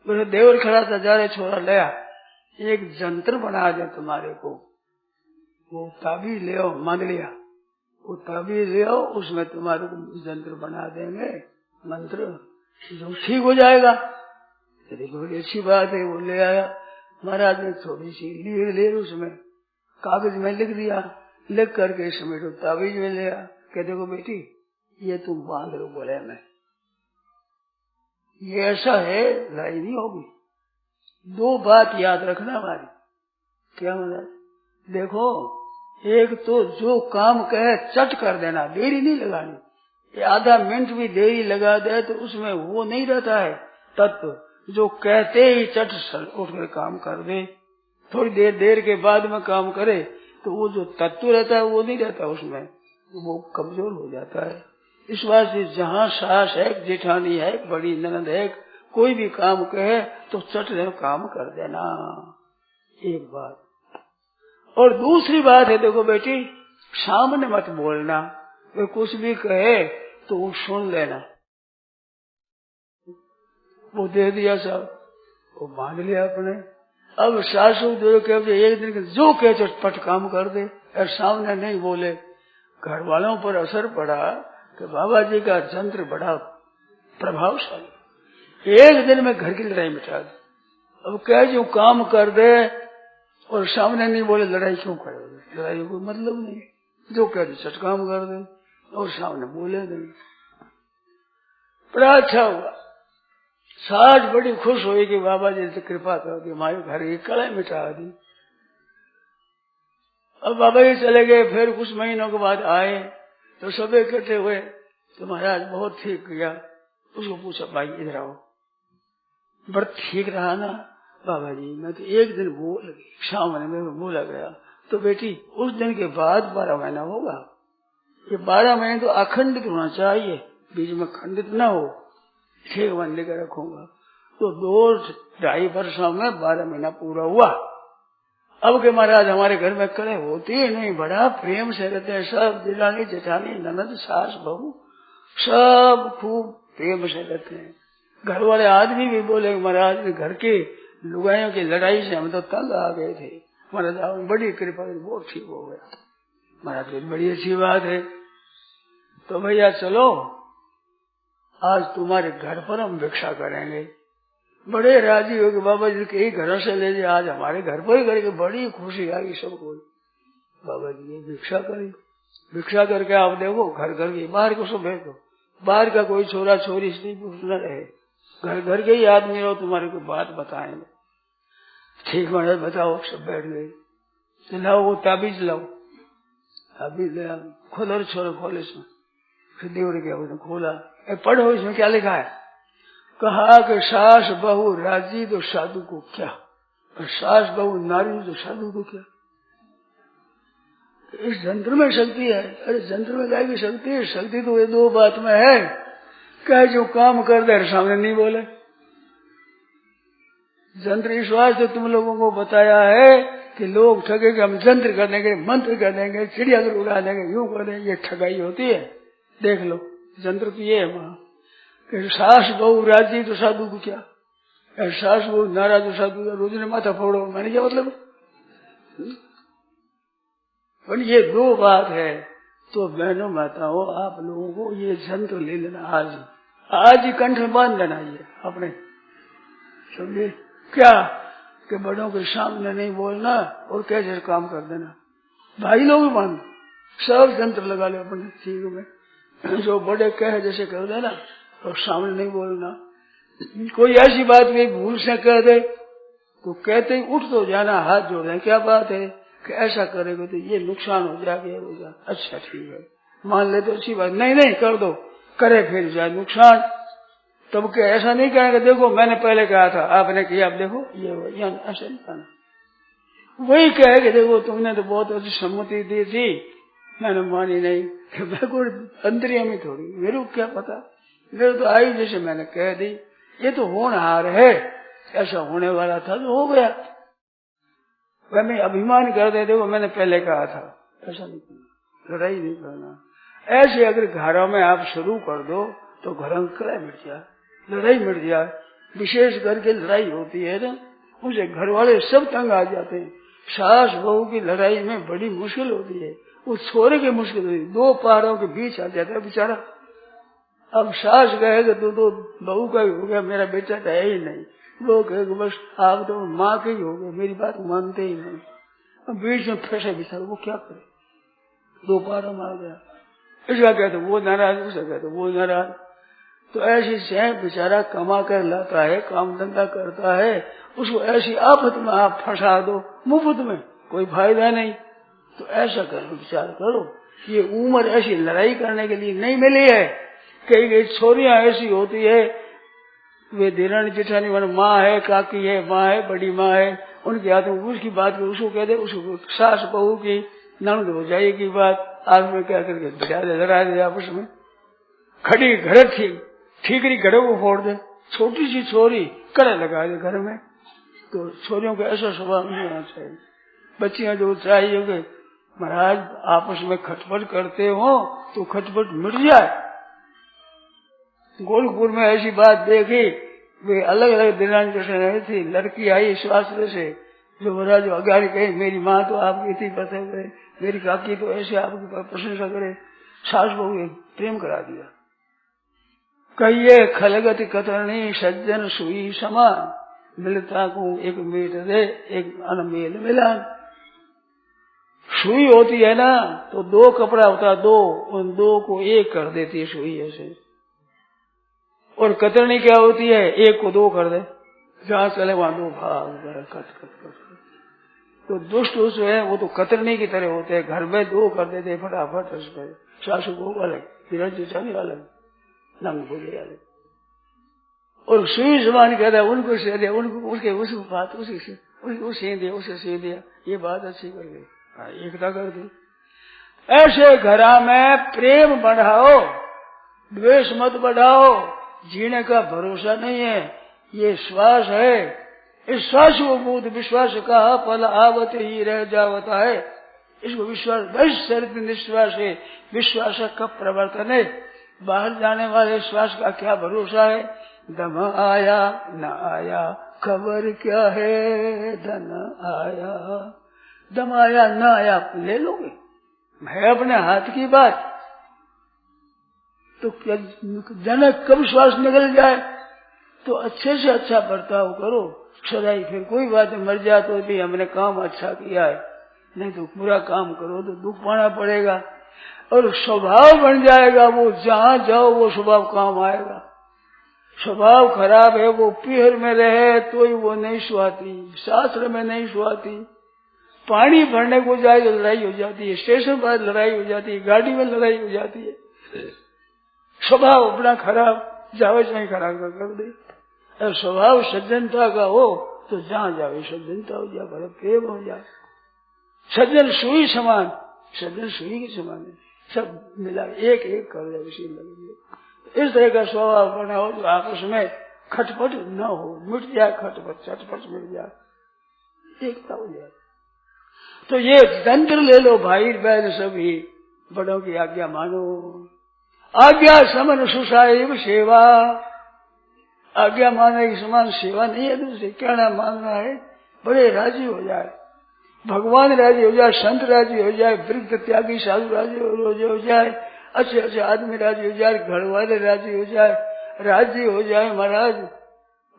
मेरे देवर खड़ा था, जा रहे छोरा लिया, एक जंतर बना दे तुम्हारे को, वो ताबीज ले आओ, मांग लिया, वो ताबीज ले आओ, उसमें तुम्हारे को जंतर बना देंगे, मंत्र जो ठीक हो जाएगा। देखो बड़ी अच्छी बात है, वो ले आया। महाराज ने थोड़ी सी ले उसमें कागज में लिख दिया, लिख करके समेटो ताबीज में ले आया। कह देखो बेटी ये तुम बांध लो गले में, ये ऐसा है लड़ाई नहीं होगी। दो बात याद रखना हमारी। क्या महाराज? देखो एक तो जो काम कहे चट कर देना, देरी नहीं लगानी। आधा मिनट भी देरी लगा दे तो उसमें वो नहीं रहता है तत्व, जो कहते ही चट उठ कर काम कर दे। थोड़ी देर के बाद में काम करे तो वो जो तत्व रहता है वो नहीं रहता उसमें, वो कमजोर हो जाता है। इस बात से जहाँ सास है, जेठानी है, बड़ी ननद है, कोई भी काम कहे तो चट काम कर देना, एक बात। और दूसरी बात है, देखो बेटी सामने मत बोलना, वे कुछ भी कहे तो वो सुन लेना। वो दे दिया सब, वो मान लिया अपने। अब सासू जो कहे एक दिन जो कहे चटपट काम कर दे, और सामने नहीं बोले। घर वालों पर असर पड़ा कि बाबा जी का जंत्र बड़ा प्रभावशाली, एक दिन में घर की लड़ाई मिटा दी। अब कह जो काम कर दे और सामने नहीं बोले, लड़ाई क्यों करोगे? लड़ाई कोई मतलब नहीं, जो कह दे चट काम कर दे और सामने बोले नहीं। बड़ा अच्छा हुआ, सास बड़ी खुश हुई कि बाबा जी से कृपा कर दी, हमारे घर की कड़ाई मिटा दी। अब बाबा जी चले गए, फिर कुछ महीनों के बाद आए तो सब इकट्ठे हुए, तो महाराज बहुत ठीक किया। उसको पूछा भाई इधर आओ, व्रत ठीक रहा ना? बाबा जी मैं तो एक दिन भूल गई, सामने में भूला गया। तो बेटी उस दिन के बाद 12 महीना होगा, ये 12 महीने तो अखंडित होना चाहिए, बीच में खंडित ना हो, ठीक मान लेकर रखूंगा। तो 2-2.5 वर्षों में 12 महीना पूरा हुआ। अब के महाराज हमारे घर में कड़े होती ही नहीं, बड़ा प्रेम से रहते हैं सब, दिलानी जेठानी ननद सास बहू सब खूब प्रेम से रहते हैं। घर वाले आदमी भी बोले महाराज घर के लुगाइयों की लड़ाई से हम तो तंग आ गए थे, महाराज आप बड़ी कृपा वो ठीक हो गया। महाराज बड़ी अच्छी बात है, तो भैया चलो आज तुम्हारे घर पर हम भिक्षा करेंगे। बड़े राजी हो गए बाबा जी के घरों से ले जाए, आज हमारे घर पर ही करेंगे। बड़ी खुशी आई सबको। बाबा जी ये भिक्षा करी, भिक्षा करके आप देखो घर घर के बाहर को सब भेज दो, बाहर का कोई छोरा छोरी स्त्री पुरुष न रहे, घर घर के ही आदमी रहो, तुम्हारे को बात बताएंगे। ठीक महाराज बताओ, सब बैठ गए। लाओ वो ताबीज लाओ, ताबीज ले खोलो, छोरो खोले इसमें, फिर देवर गया उसने खोला, पढ़ो इसमें क्या लिखा है। कहा कि सास बहू राजी तो साधु को क्या, और सास बहू नारी तो साधु को क्या। इस जंत्र में शक्ति है। अरे जंत्र में क्या की शक्ति है? शक्ति तो ये दो बात में है, क्या जो काम कर दे सामने नहीं बोले। जंत्र इस वास्ते तुम लोगों को बताया है कि लोग ठगे कि हम जंत्र कर देंगे, मंत्र कर देंगे, चिड़िया कर उड़ा देंगे, यूं कर देंगे, ये ठगाई होती है। देख लो जंत्र तो ये है वहां कि सास बहू राजी तो साधु को क्या, सास बहू नाराज तो साधु का रोज ने माथा फोड़ो, मैंने क्या मतलब। पर ये दो बात है। तो बहनों माताओं आप लोगों को ये जंत्र ले लेना, आज ही कंठ में बांध देना ये अपने, समझे क्या कि बड़ों के सामने नहीं बोलना और कैसे काम कर देना। भाई लोग भी बांध सब जंत्र लगा ले अपने चीजों में, जो बड़े कहे जैसे कर देना और सामने नहीं बोलना। कोई ऐसी बात भी भूल से कह दे तो कहते ही उठ तो जाना, हाथ जोड़ दें, क्या बात है कि ऐसा करेगा तो ये नुकसान हो जाएगा, होगा। अच्छा ठीक है मान ले तो अच्छी बात, नहीं नहीं कर दो, करे फिर जाए नुकसान। तब के ऐसा नहीं कहेंगे देखो मैंने पहले कहा था आपने किया, अब देखो ये ऐसा नहीं कहना। वही कहेगा देखो तुमने तो बहुत अच्छी सम्मति दी थी, मैंने मानी नहीं, मैं कोई अंतर्यामी थोड़ी, मेरे को क्या पता, मेरे तो आई जैसे मैंने कह दी, ये तो होनहार है, ऐसा होने वाला था तो हो गया। वह मैं अभिमान कर दे देखो मैंने पहले कहा था, ऐसा नहीं करना, लड़ाई नहीं करना। ऐसे अगर घरों में आप शुरू कर दो तो घरों में कलह मिट जाए, लड़ाई मिट जाए। विशेष करके लड़ाई होती है ना, उसे घर वाले सब तंग आ जाते हैं। सास बहू की लड़ाई में बड़ी मुश्किल होती है, वो छोरे की मुश्किल होती है, दो पहाड़ों के बीच आ जाता है बेचारा। अब सास कहेगा तो बहू का ही हो गया, मेरा बेटा तो है ही नहीं, वो कहेगा बस आप तो माँ के ही हो गए, मेरी बात मानते ही नहीं। अब बीच में फंसे बेचारा, वो क्या करे, दो पहाड़ों में आ गया, इसका कहते वो नाराज, उसका कहते वो नाराज। तो ऐसी से बेचारा कमा कर लाता है, काम धंधा करता है, उसको ऐसी आफत में आप फंसा दो मुफ्त में, कोई फायदा नहीं। तो ऐसा करो, विचार करो, ये उम्र ऐसी लड़ाई करने के लिए नहीं मिली है। कई कई छोरियां ऐसी होती है, वे धीरण जेठानी वन माँ है, काकी है, माँ है, बड़ी माँ है, उनके हाथ में उसकी बात उसको कह दे, उसको सास बहू की नंद हो जाएगी बात, आज में क्या करके बिठा दे, लड़ा दे आपस में, खड़ी घर ठीकरी घड़े को फोड़ दे, छोटी सी छोरी कड़े लगा दे घर में। तो छोरियों का ऐसा स्वभाव नहीं होना चाहिए। बच्चियां जो चाहिए कि महाराज आपस में खटपट करते हो तो खटपट मिट जाए। गोरखपुर में ऐसी बात देखी, वे अलग अलग दिनांक से रही थी, लड़की आई स्वास्थ्य से, जो महाराज अगाड़ी कही मेरी माँ तो आपकी थी पता करे, मेरी काकी तो ऐसे आपकी प्रशंसा करे, सास बहू प्रेम करा दिया। कहिए खलगति कतरनी सज्जन सुई समान, मिलता को एक मीट दे एक अनमेल मिलान। सुई होती है ना तो दो कपड़ा होता, दो, उन दो को एक कर देती है सुई ऐसे। और कतरनी क्या होती है, एक को दो कर दे, जहां चले वहां दो भाग कट कट कट। तो दुष्ट जो है वो तो कतरनी की तरह होते हैं, घर में दो कर देते फटाफट। उसमें सासू को अलग, हिरण अलग, नंग बोले अलग। और सुई समान कहता है उनको से दे, उनको उसके उस बात उसी से उसको से दे, उसे से दिया, ये बात अच्छी कर गई, एकता कर दी। ऐसे घरा में प्रेम बढ़ाओ, द्वेष मत बढ़ाओ। जीने का भरोसा नहीं है, ये श्वास है, इस श्वास को भूत विश्वास का फल आवत ही रह जावता है। इसको विश्वास बस शरीर निश्वास है, विश्वास का प्रवर्तन है। बाहर जाने वाले श्वास का क्या भरोसा है, दम आया न आया खबर क्या है, धन आया। दम आया न आया ले लोगे, है अपने हाथ की बात। तो क्या जनक कब श्वास निकल जाए तो अच्छे से अच्छा बर्ताव करो, सदाई फिर कोई बात मर जाए तो भी हमने काम अच्छा किया है, नहीं तो बुरा काम करो तो दुख पाना पड़ेगा। और स्वभाव बन जाएगा, वो जहाँ जाओ वो स्वभाव काम आएगा। स्वभाव खराब है, वो पीहर में रहे तो ही वो नहीं सुहाती, शास्त्र में नहीं सुहाती। पानी भरने को जाए तो लड़ाई हो जाती है, स्टेशन पर लड़ाई हो जाती है, गाड़ी में लड़ाई हो जाती है। स्वभाव अपना खराब जावज नहीं खराब कर दे। और स्वभाव सज्जनता का हो तो जहाँ जावे सज्जनता हो जाए, बड़ा प्रेम हो जाए। सज्जन सुई समान, सज्जन सुई के समान है, सब मिला एक एक कर जाए उसी लगे। इस तरह का स्वभाव बना हो जो आपस में खटपट न हो, मिट जाए खटपट, चटपट मिट जाए, एकता हो जाए। तो ये तंत्र ले लो भाई बहन सभी, बड़ों की आज्ञा मानो। आज्ञा समन सुसाइव सेवा, आज्ञा मानने के समान सेवा नहीं है दूसरी। कहना मानना है, बड़े राजी हो जाए, भगवान राजी हो जाए, संत राजी हो जाए, वृद्ध त्यागी साधु राजी हो जाए, अच्छे अच्छे आदमी राजी हो जाए, घर वाले राजी हो जाए, राजी हो जाए महाराज।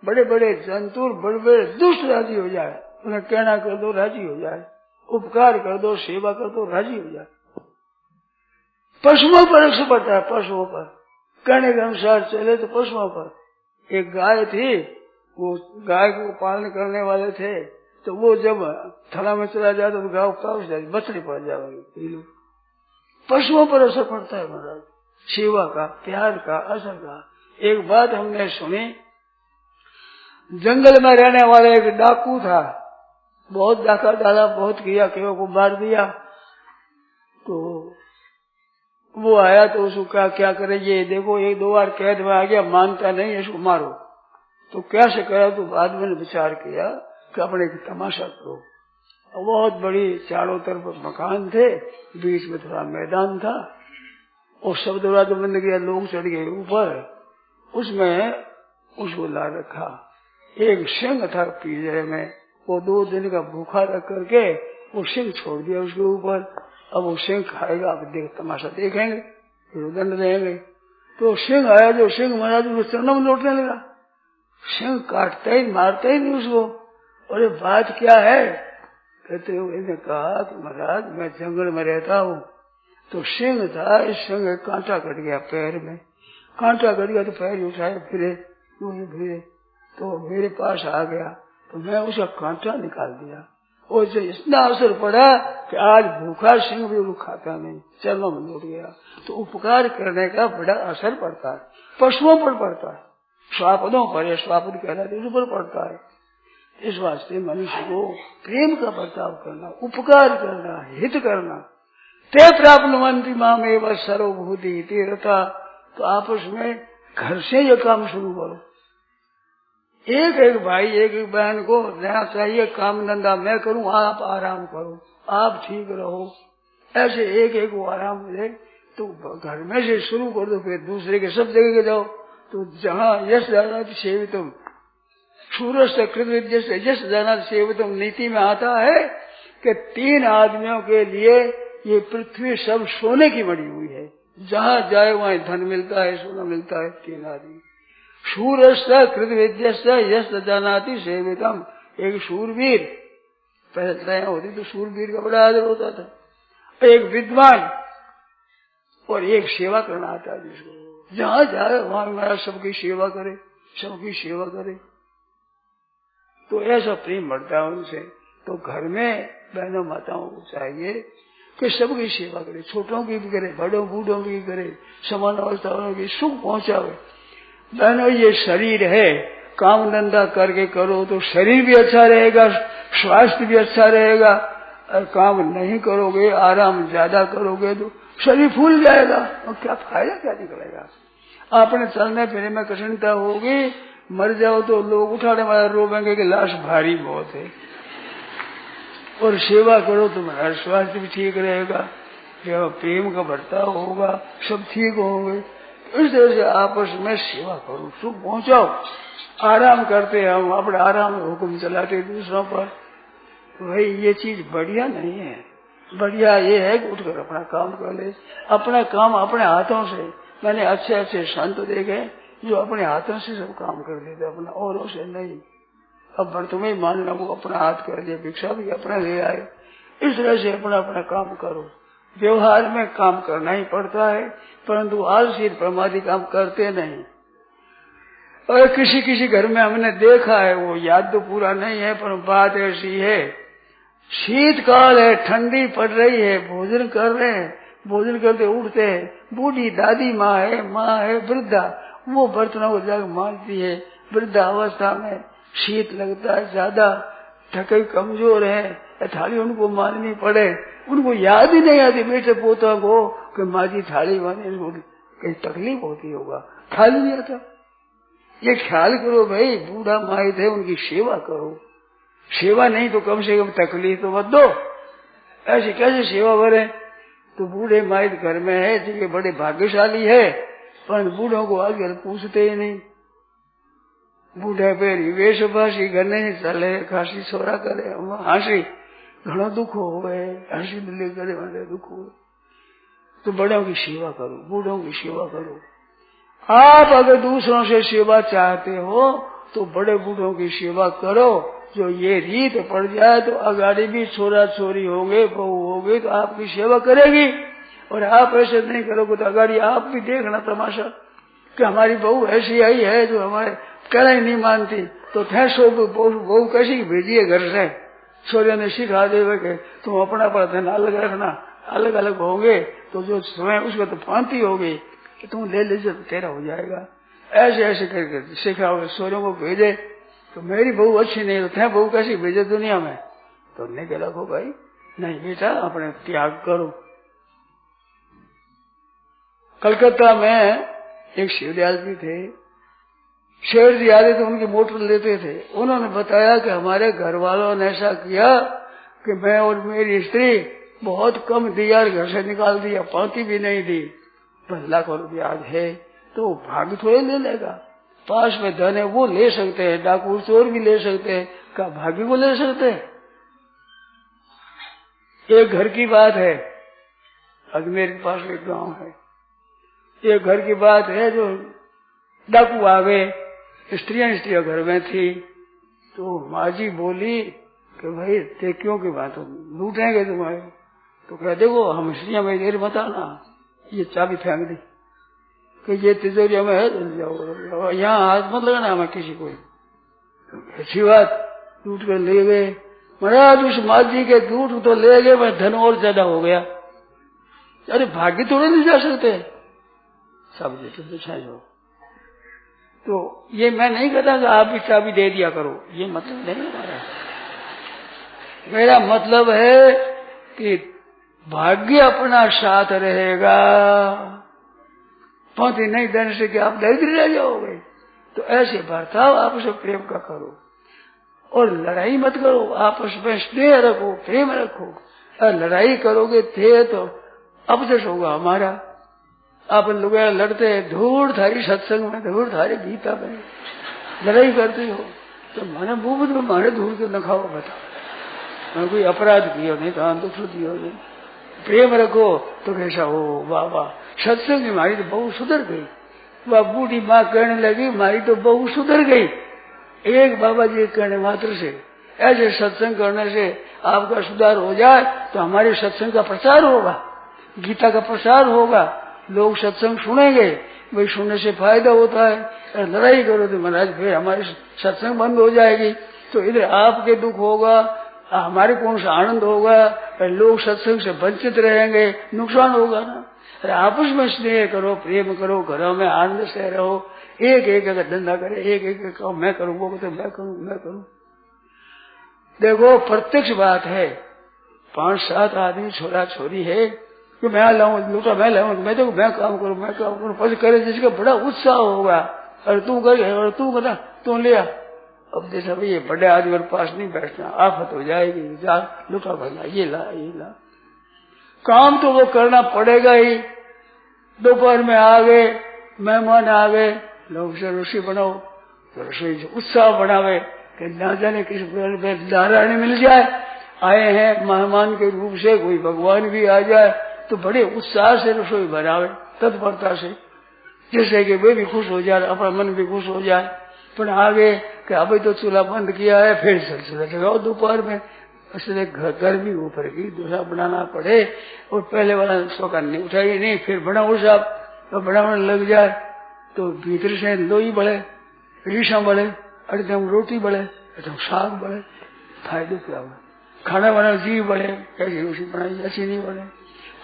बड़े बड़े जंतु, बड़े बड़े दुष्ट राजी हो जाए, उन्हें कहना कर दो राजी हो जाए, उपकार कर दो, सेवा कर दो, राजी हो जाए। पशुओं पर असर पड़ता है, पशुओं पर कहने के अनुसार चले तो पशुओं पर। एक गाय थी, वो गाय को पालन करने वाले थे, तो वो जब थला में चला जाता तो गाय उतार जाती, बछड़ी पड़ जाएगी। पशुओं पर असर पड़ता है महाराज, सेवा का, प्यार का, असर का। एक बात हमने सुनी, जंगल में रहने वाला एक डाकू था, बहुत डाका डाला, बहुत किया, केवल को मार दिया। तो वो आया तो उसको कहा क्या करे, ये देखो एक दो बार कैद में आ गया, मानता नहीं, इसको मारो। तो कैसे करा, तो बाद में विचार किया कि अपने एक तमाशा करो। बहुत बड़ी चारों तरफ मकान थे, बीच में थोड़ा मैदान था, और सब दरवाजा बंद किया, लोग चढ़ गए ऊपर, उसमें उसको ला रखा। एक सिंह था पिंजरे में, वो 2 दिन का भूखा रख करके वो सिंह छोड़ दिया उसके ऊपर। अब वो सिंह खाएगा, अब देख तमाशा देखेंगे, फिर दंड देंगे। तो सिंह आया, जो सिंह महाराज उसको चरणों में लौटने लगा। सिंह काटता ही मारता ही नहीं उसको। और ये बात क्या है, कहते हुए ने कहा कि महाराज मैं जंगल में रहता हूँ, तो सिंह था, इस सिंह कांटा कट गया पैर में, कांटा कट गया तो पैर उठाए फिरे, फिरे, तो मेरे पास आ गया, तो मैं उसका कांटा निकाल दिया। और जो इतना असर पड़ा कि आज भूखा सिंह भी वो खाता नहीं, चरणों में लौट गया। तो उपकार करने का बड़ा असर पड़ता है, पशुओं पर पड़ता है, स्वापदों पर, स्वापद कहलाते उस पर पड़ता है। इस वास्ते मनुष्य को प्रेम का बर्ताव करना, उपकार करना, हित करना। ते प्राप्नुवन्ति मामेव सर्वभूति तीरथा। तो आपस में घर से ये काम शुरू करो। एक एक भाई, एक एक बहन को रहना चाहिए, काम धंधा मैं करूं, आप आराम करो, आप ठीक रहो, ऐसे एक एक को आराम मिले। तो घर में से शुरू कर दो, फिर दूसरे के सब जगह के जाओ। तो जहाँ यश जाना सेवितम सूरज से कृत विद्या से यश जाना सेवितम नीति में आता है कि 3 आदमियों के लिए ये पृथ्वी सब सोने की बनी हुई है, जहाँ जाए वहाँ धन मिलता है, सोना मिलता है। 3 आदमी, सूरज कृत विद्या यश जानाति सेवितम। एक शूरवीर, पहले होती तो शूरवीर का बड़ा आदर होता था, एक विद्वान और एक सेवा करना आता है, जिसको जहाँ जाए वहाँ महाराज सबकी सेवा करे, सबकी सेवा करे। तो ऐसा प्रेम बढ़ता है उनसे। तो घर में बहनों माताओं को चाहिए कि सबकी सेवा करे, छोटों की भी करे, बड़ों बूढ़ों की करे, समान अवस्था वालों की सुख पहुंचावे। बहनों ये शरीर है, काम धंधा करके करो तो शरीर भी अच्छा रहेगा, स्वास्थ्य भी अच्छा रहेगा। और काम नहीं करोगे, आराम ज्यादा करोगे तो शरीर फूल जाएगा, और क्या फायदा, क्या निकलेगा। आपने चलने फिरने में कठिनता होगी, मर जाओ तो लोग उठाने वाला रोवेंगे कि लाश भारी बहुत है। और सेवा करो तो हमारा स्वास्थ्य भी ठीक रहेगा, प्रेम का बर्ताव होगा, सब ठीक होंगे। इस तरह से आपस में सेवा करो, सुख पहुंचाओ। आराम करते हम अपने आराम में हुक्म चलाते दूसरों पर, भाई ये चीज बढ़िया नहीं है। बढ़िया ये है कि उठकर अपना काम कर ले, अपना काम अपने हाथों से। मैंने अच्छे अच्छे संत देखे जो अपने हाथों से सब काम कर लेते, अपना औरों से नहीं। अब बर तुम्हें मान लो वो अपना हाथ कर दिया, भिक्षा भी अपना ले आए। इस तरह से अपना अपना काम करो। व्यवहार में काम करना ही पड़ता है, परंतु आलसी प्रमादी काम करते नहीं। और किसी किसी घर में हमने देखा है, वो याद तो पूरा नहीं है, पर बात ऐसी है, शीतकाल है, ठंडी पड़ रही है, भोजन कर रहे हैं, भोजन करते उठते हैं, बूढ़ी दादी माँ है वृद्धा, वो बर्तनों को जाकर मांजती है। वृद्धा अवस्था में शीत लगता है ज्यादा, थके कमजोर है, थाली उनको मारनी पड़े, उनको याद ही नहीं आती बेटे पोता को कि माँ जी थाली मारने, कहीं तकलीफ होती होगा, थाली नहीं आता। ये ख्याल करो भाई, बूढ़ा माहित है, उनकी सेवा करो। सेवा नहीं तो कम से कम तकलीफ तो मत दो। ऐसी कैसे सेवा भरे? तो बूढ़े माहित घर में है, जिनके बड़े भाग्यशाली है, पर बूढ़ों को आगे पूछते ही नहीं। बूढ़े पे वेश भाषी घर नहीं चले, खासी सोरा करे, हासी घणो दुख हो गए, हंसी दिल्ली करे वाले दुख हो। तो बड़ों की सेवा करो, बूढ़ों की सेवा करो। आप अगर दूसरों से सेवा चाहते हो तो बड़े बूढ़ों की सेवा करो। जो ये रीत पड़ जाए तो अगाड़ी भी छोरा छोरी होंगे, बहू होंगे, तो आपकी सेवा करेगी। और आप ऐसे नहीं करोगे तो अगाड़ी आप भी देखना तमाशा कि हमारी बहू ऐसी आई है जो हमारे कहना ही नहीं मानती, तो ठहसो बहू कैसी भेजिए घर से। छोरियों ने सिखा देवे कि तुम अपना पर धन अलग रखना, अलग अलग होंगे तो जो स्वयं उसको तो फांती होगी कि तुम ले लीजिए तो तेरा हो जाएगा। ऐसे ऐसे करके सिखाओगे, छोरियों को भेजे तो मेरी बहू अच्छी नहीं तो थे बहू कैसी भेजे दुनिया में, तो नहीं के रखो भाई, नहीं बेटा अपने त्याग करो। कलकत्ता में एक शिवदयाल जी थे, शेर जी आते तो उनकी मोटर लेते थे। उन्होंने बताया कि हमारे घर वालों ने ऐसा किया कि मैं और मेरी स्त्री बहुत कम दिया, घर से निकाल दिया, पाती भी नहीं दी, पर लाखों रुपया आज है तो भाग थोड़े ले लेगा। पास में धन है वो ले सकते हैं, डाकू चोर भी ले सकते हैं, क्या भागी को ले सकते हैं? एक घर की बात है, अजमेर के पास एक गांव है, एक घर की बात है, जो डाकू आ गए, स्त्रियां घर में थी, तो माँ जी बोली कि भाई ते क्यों की बात लूटेंगे तुम्हारे, तो कह देखो हम स्त्रियां में देर बताना, ये चाबी फेंक दी कि ये तिजोरिया में है, जाओ यहाँ हाथ मत लगाना हमें किसी को। अच्छी बात, लूट कर ले गए। महाराज उस माँ जी के लूट तो ले गए, मैं धन और ज्यादा हो गया। अरे भाग्य थोड़े नहीं जा सकते सब जो। तो ये मैं नहीं कहता कि आप भी चाबी दे दिया करो, ये मतलब नहीं हमारा। मेरा मतलब है कि भाग्य अपना साथ रहेगा, पहुंची नहीं देने से कि आप दरिद्र रह जाओगे। तो ऐसे बर्ताव आपस में प्रेम का करो और लड़ाई मत करो, आपस में स्नेह रखो, प्रेम रखो। और लड़ाई करोगे थे तो अपजस होगा हमारा। आप लोग लड़ते हैं, धूड़ थारी सत्संग में, धूड़ थारी गीता में लड़ाई करते हो, तो मैंने मुंह में मारे धूड़ के न खाओ, बता मैं कोई अपराध किया नहीं, तो दुख दियो नहीं। प्रेम रखो तो कैसा हो, वाह वाह। सत्संग में मारी तो बहू सुधर गई, वह बूढ़ी माँ कहने लगी मारी तो बहू सुधर गई, एक बाबा जी कहने मात्र से। ऐसे सत्संग करने से आपका सुधार हो जाए तो हमारे सत्संग का प्रचार होगा, गीता का प्रचार होगा, लोग सत्संग सुनेंगे, वही सुनने से फायदा होता है। लड़ाई करो तो महाराज फिर हमारी सत्संग बंद हो जाएगी, तो इधर आपके दुख होगा, हमारे कौन सा आनंद होगा, लोग सत्संग से वंचित रहेंगे, नुकसान होगा ना। अरे आपस में स्नेह करो, प्रेम करो, घरों में आनंद से रहो। एक एक अगर धंधा करे, एक एक कहो मैं करूँ, वो तो मैं करूँ। देखो प्रत्यक्ष बात है, 5-7 आदमी छोरा छोरी है कि मैं लाऊं लूटा, मैं लाऊं, मैं तो मैं काम करूँ, पर करे जिसका बड़ा उत्साह होगा, अरे तू करे और तू करना, तू ले आ। अब जैसा भाई ये बड़े आदमी के पास नहीं बैठना, आफत हो जाएगी, जा लूटा भरना, ये ला। काम तो वो करना पड़ेगा ही। दोपहर में आ गए मेहमान आ गए, लोग से रसोई बनाओ, तो रसोई से उत्साह बनावे कि ना जाने किस नारायण मिल जाए, आए हैं मेहमान के रूप से, कोई भगवान भी आ जाए तो बड़े उत्साह से रसोई बनावे, तत्परता से, जैसे कि वे भी खुश हो जाए, अपना मन भी खुश हो जाए। पर आगे कि अभी तो चूल्हा बंद किया है, फिर चूल्हा जगाओ दोपहर में, इसलिए गर्मी ऊपर की दूसरा बनाना पड़े, और पहले वाला शौका नहीं उठाई नहीं, फिर बनाओ साहब, तो बनाने लग जाए तो भीतर से लोई बढ़े, रीशा बढ़े, एकदम रोटी बढ़े, एकदम साग बढ़े, फायदे क्या हुआ, खाना बना जीव बढ़े, कैसी रोटी बनाई अच्छी नहीं बने।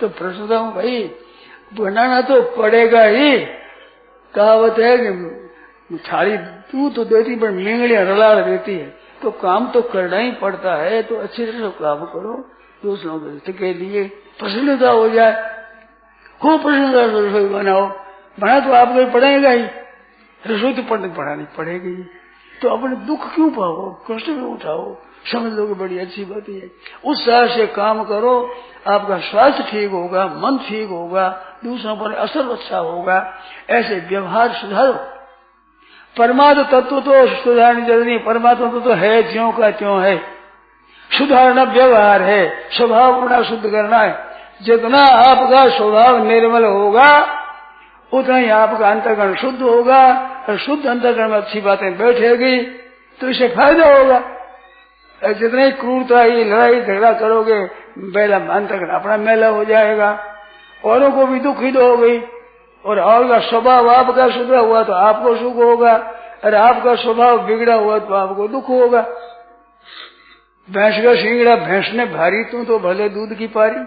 तो प्रश्न था भाई बनाना तो पड़ेगा ही, कहावत है कि थाली तू तो देती पर मिंगलियां रलाड़ देती है, तो काम तो करना ही पड़ता है, तो अच्छी तरह से काम करो, दूसरों के लिए प्रसन्नता हो जाए, खूब प्रसन्नता से रसोई बनाओ, बना तो आपको पड़ेगा ही, रसोई तो पढ़ानी पड़ेगी, तो अपने दुख क्यों पाओ, कष्ट क्यों उठाओ, समझ लो कि बड़ी अच्छी बात है। उत्साह से काम करो, आपका स्वास्थ्य ठीक होगा, मन ठीक होगा, दूसरों पर असर अच्छा होगा, ऐसे व्यवहार सुधारो। परमात्म तत्व तो सुधारने जरूरी, परमात्मा तो है ज्यों का त्यों है, सुधारना व्यवहार है, स्वभाव अपना शुद्ध करना है। जितना आपका स्वभाव निर्मल होगा उतना ही आपका अंतःकरण शुद्ध होगा, और शुद्ध अंतःकरण में अच्छी बातें बैठेगी तो इससे फायदा होगा। जितनी क्रूरता ही लड़ाई झगड़ा करोगे, मेला अंतःकरण अपना मेला हो जाएगा, औरों को भी दुख ही दोगे, और का स्वभाव आपका सुधरा हुआ तो आपको सुख होगा, और आपका स्वभाव बिगड़ा हुआ तो आपको दुख होगा। भैंस का सिंगड़ा भैंस ने भारी, तू तो भले दूध की पारी,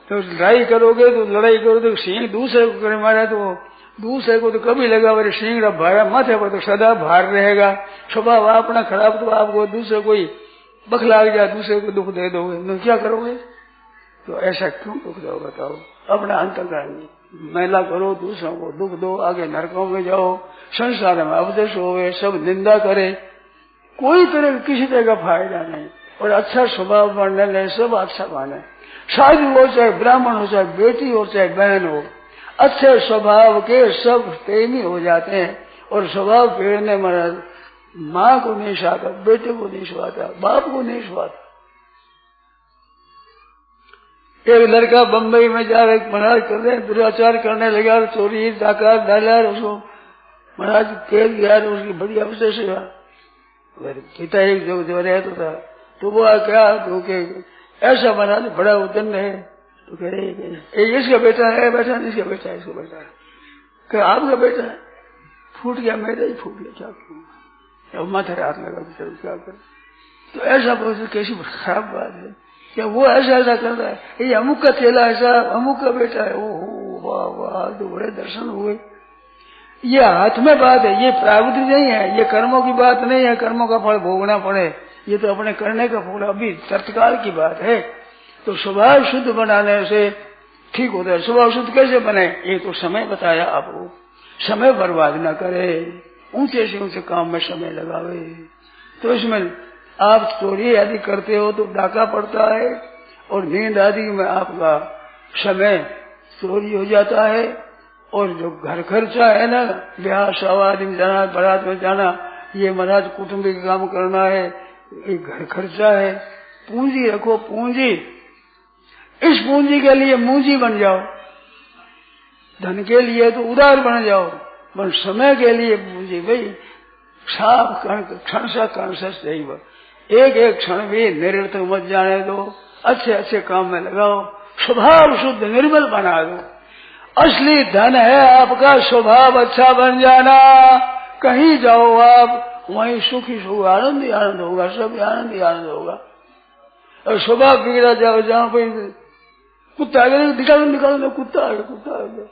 तो लड़ाई करोगे तो लड़ाई करोगे तो सिंह दूसरे को करे मारा, तो दूसरे को तो कभी लगा मेरे सिंगड़ा भारा माथे पर तो सदा भार रहेगा। स्वभाव अपना खराब तो आपको दूसरे कोई बखला जाए, दूसरे को दुख दे दोगे तो क्या करोगे? तो ऐसा क्यों दुख दो बताओ? अपना अंतःकरण मैला करो, दूसरों को दुख दो, आगे नरकों में जाओ, संसार में अवदश होवे, सब निंदा करे, कोई तरह किसी तरह का फायदा नहीं। और अच्छा स्वभाव बनने लगे, सब अच्छा बने, साधु हो चाहे ब्राह्मण हो, चाहे बेटी हो चाहे बहन हो, अच्छे स्वभाव के सब प्रेमी हो जाते हैं। और स्वभाव फेरने महाराज माँ को नहीं सुहाता, बेटे को नहीं सुहाता, बाप को नहीं सुहाता। एक लड़का बम्बई में जा रहे महाराज कर रहे दुराचार करने लगा, चोरी डाका डाला, उसको महाराज कैद गया, उसकी बड़ी अवशेष हुआ। पिता एक जो रहता था तो वो क्या तो ऐसा महाराज बड़ा उदंड है, तो कह रहे इसका बेटा है, बेटा इसका बेटा है, इसका बेटा है, क्या आपका बेटा है? फूट गया, मेरा ही फूट गया, क्या करूँ, माथे हाथ लगा तो क्या कर। तो ऐसा बहुत कैसी खराब बात है, क्या वो ऐसा कर रहा है, ये अमुक का चेला ऐसा, अमुक का बेटा है, ओह वाह वाह, तो बड़े दर्शन हुए। ये हाथ में बात है, ये प्रावृत्ति नहीं है, ये कर्मों की बात नहीं है, कर्मों का फल भोगना पड़े, ये तो अपने करने का फल अभी तत्काल की बात है। तो स्वभाव शुद्ध बनाने से ठीक होता है। स्वभाव शुद्ध कैसे बने, ये तो समय बताया आपको, समय बर्बाद न करे, ऊंचे से ऊंचे काम में समय लगावे। तो इसमें आप चोरी आदि करते हो तो डाका पड़ता है, और नींद आदि में आपका समय चोरी हो जाता है। और जो घर खर्चा है ना, ब्याह शादी में जाना, बारात में जाना, ये महाराज कुटुंबिक काम करना है, ये घर खर्चा है। पूंजी रखो, पूंजी, इस पूंजी के लिए मूंजी बन जाओ, धन के लिए तो उदार बन जाओ, पर समय के लिए पूंजी भाई साफ क्षण सा कण सही, एक एक क्षण भी निरर्थक मत जाने दो, अच्छे अच्छे काम में लगाओ, स्वभाव शुद्ध निर्मल बना दो। असली धन है आपका स्वभाव अच्छा बन जाना, कहीं जाओ आप वहीं सुखी सुख आनंद ही आनंद होगा, सब आनंद ही आनंद होगा। और स्वभाव बिगड़ा जाओ, जहाँ पे कुत्ता आगे निकालो निकालो, कुत्ता आ गया, कुत्ता आ गया,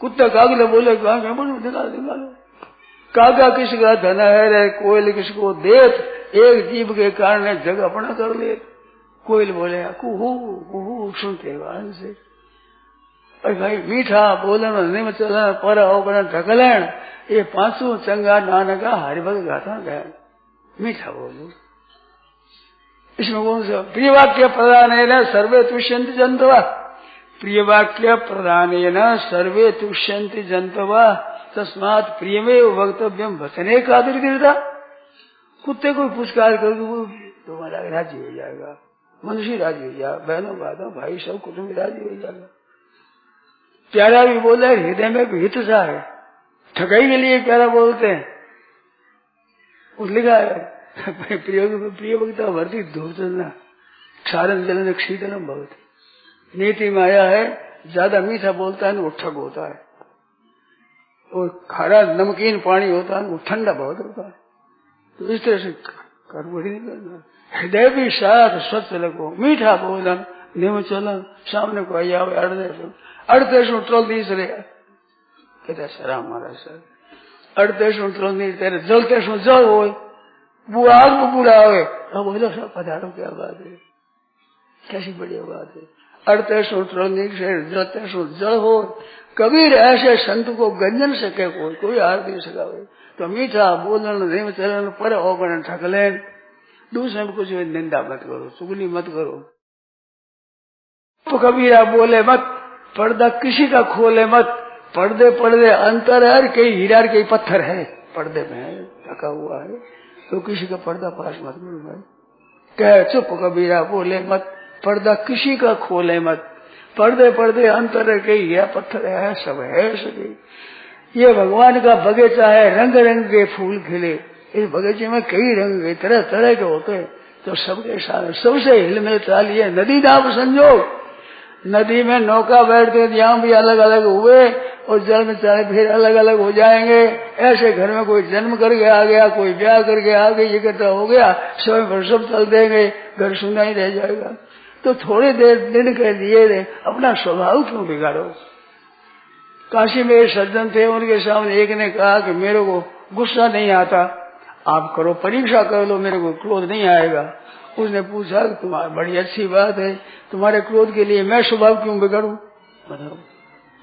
कुत्ता कागले बोले निकालो, कागा किसी का धन है रे, कोयल किसको देत, एक जीव के कारण जग अपना कर ले। कोयल बोले कुहू कुहू सुनते आनंद से, भाई मीठा बोलन नहीं चलन पर अवगण ढकलन, ये पांचों चंगा नानका हरिभक्त गाथा गया, मीठा बोलो। इसमें कौन सा प्रिय वाक्य प्रदान है ना, सर्वे तुष्यंत जंतवा, प्रिय वाक्य प्रदानेन सर्वे तुष्यन्ति जंतवा तस्मात् प्रियमेव वक्तव्यम वचने कादर गिरता। कुत्ते को पुरस्कार कर वो तुम्हारा राजी हो जाएगा, मनुष्य राजी हो जाएगा, बहनों भाइयों भाई सब कुटुंब राजी हो जाएगा। प्यारा भी बोले हृदय में भी हित सा है, ठगाई के लिए प्यारा बोलते हैं। उस लिखा है प्रिय वक्ता वर्ती धूर्तना क्षारम जलन शीतलम भवति। नीति में आया है ज्यादा मीठा बोलता है ना वो ठग होता है, और खारा नमकीन पानी होता है वो ठंडा बहुत होता है। तो इस तरह से गड़बड़ी नहीं करना। हृदय भी साथ स्वच्छ लगो, मीठा बोलन निम चलन सामने को आया अड़ते ट्रोल दी सर कहते सरा हमारा सर अड़ते ट्रोल नहीं तेरे जलते जल हो वो आग में बुरा हो। अब बोलो सब पधारो क्या बात है, कैसी बढ़िया बात है। अड़ते ट्रोल नहीं से जलते जल हो। कबीर ऐसे संत को गंजन सके कोई हार नहीं सका। तो मीठा बोलन निम चलन पर ओगण ठकलेन। दूसरे में कुछ निंदा मत करो, चुगली मत करो। तो कबीरा बोले मत, पर्दा किसी का खोले मत। पर्दे पर्दे अंतर है, कई हीरा कई पत्थर है, पर्दे में है ढका हुआ है, तो किसी का पर्दा पास मत करो भाई। कह चुप कबीरा बोले मत, पर्दा किसी का खोले मत। पर्दे पर्दे अंतर है, कई हीरा पत्थर है, सब है सभी। ये भगवान का बगीचा है, रंग रंग के फूल खिले। इस बगीचे में कई रंग के तरह तरह के होते हैं, तो सबके साथ सबसे हिलमिल चालिए। नदी नाव संजोग, नदी में नौका बैठते यहाँ भी अलग अलग हुए और जल में चाहे फिर अलग अलग हो जाएंगे। ऐसे घर में कोई जन्म करके आ गया, कोई ब्याह करके आ गई, इकट्ठा हो गया, समय पर सब चल देंगे, घर सुना ही रह जाएगा। तो थोड़ी देर दिन के लिए अपना स्वभाव क्यों बिगाड़ो। काशी में एक सज्जन थे, उनके सामने एक ने कहा कि मेरे को गुस्सा नहीं आता, आप करो परीक्षा कर लो, मेरे को क्रोध नहीं आएगा। उसने पूछा कि तुम्हारी बड़ी अच्छी बात है, तुम्हारे क्रोध के लिए मैं स्वभाव क्यों बिगड़ूं, बताओ।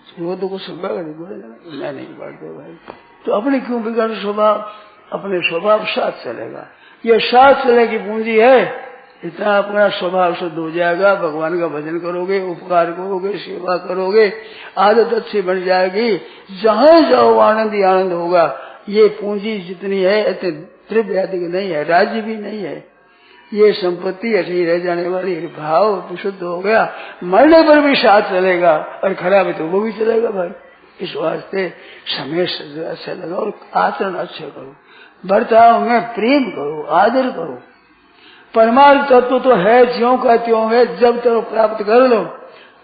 क्रोध को स्वभाव मैं नहीं बिगाड़ते भाई, तो अपने क्यों बिगड़ स्वभाव, अपने स्वभाव साथ चलेगा। ये साथ चले की पूंजी है। इतना अपना स्वभाव शुद्ध हो जाएगा, भगवान का भजन करोगे, उपकार करोगे, सेवा करोगे, आदत अच्छी बन जाएगी, जहां जाओ आनंद ही आनंद होगा। ये पूंजी जितनी है इतने द्रव्य अधिक नहीं है, राज्य भी नहीं है, ये संपत्ति ऐसी रह जाने वाली। भाव तो शुद्ध हो गया, मरने पर भी साथ चलेगा, और खराब है तो वो भी चलेगा भाई। इस वास्ते समय अच्छा लगाओ, आचरण अच्छे करो, बर्ताव में प्रेम करो, आदर करो। परमार्थ तत्व तो है, ज्यों का त्यों है, जब तक प्राप्त कर लो।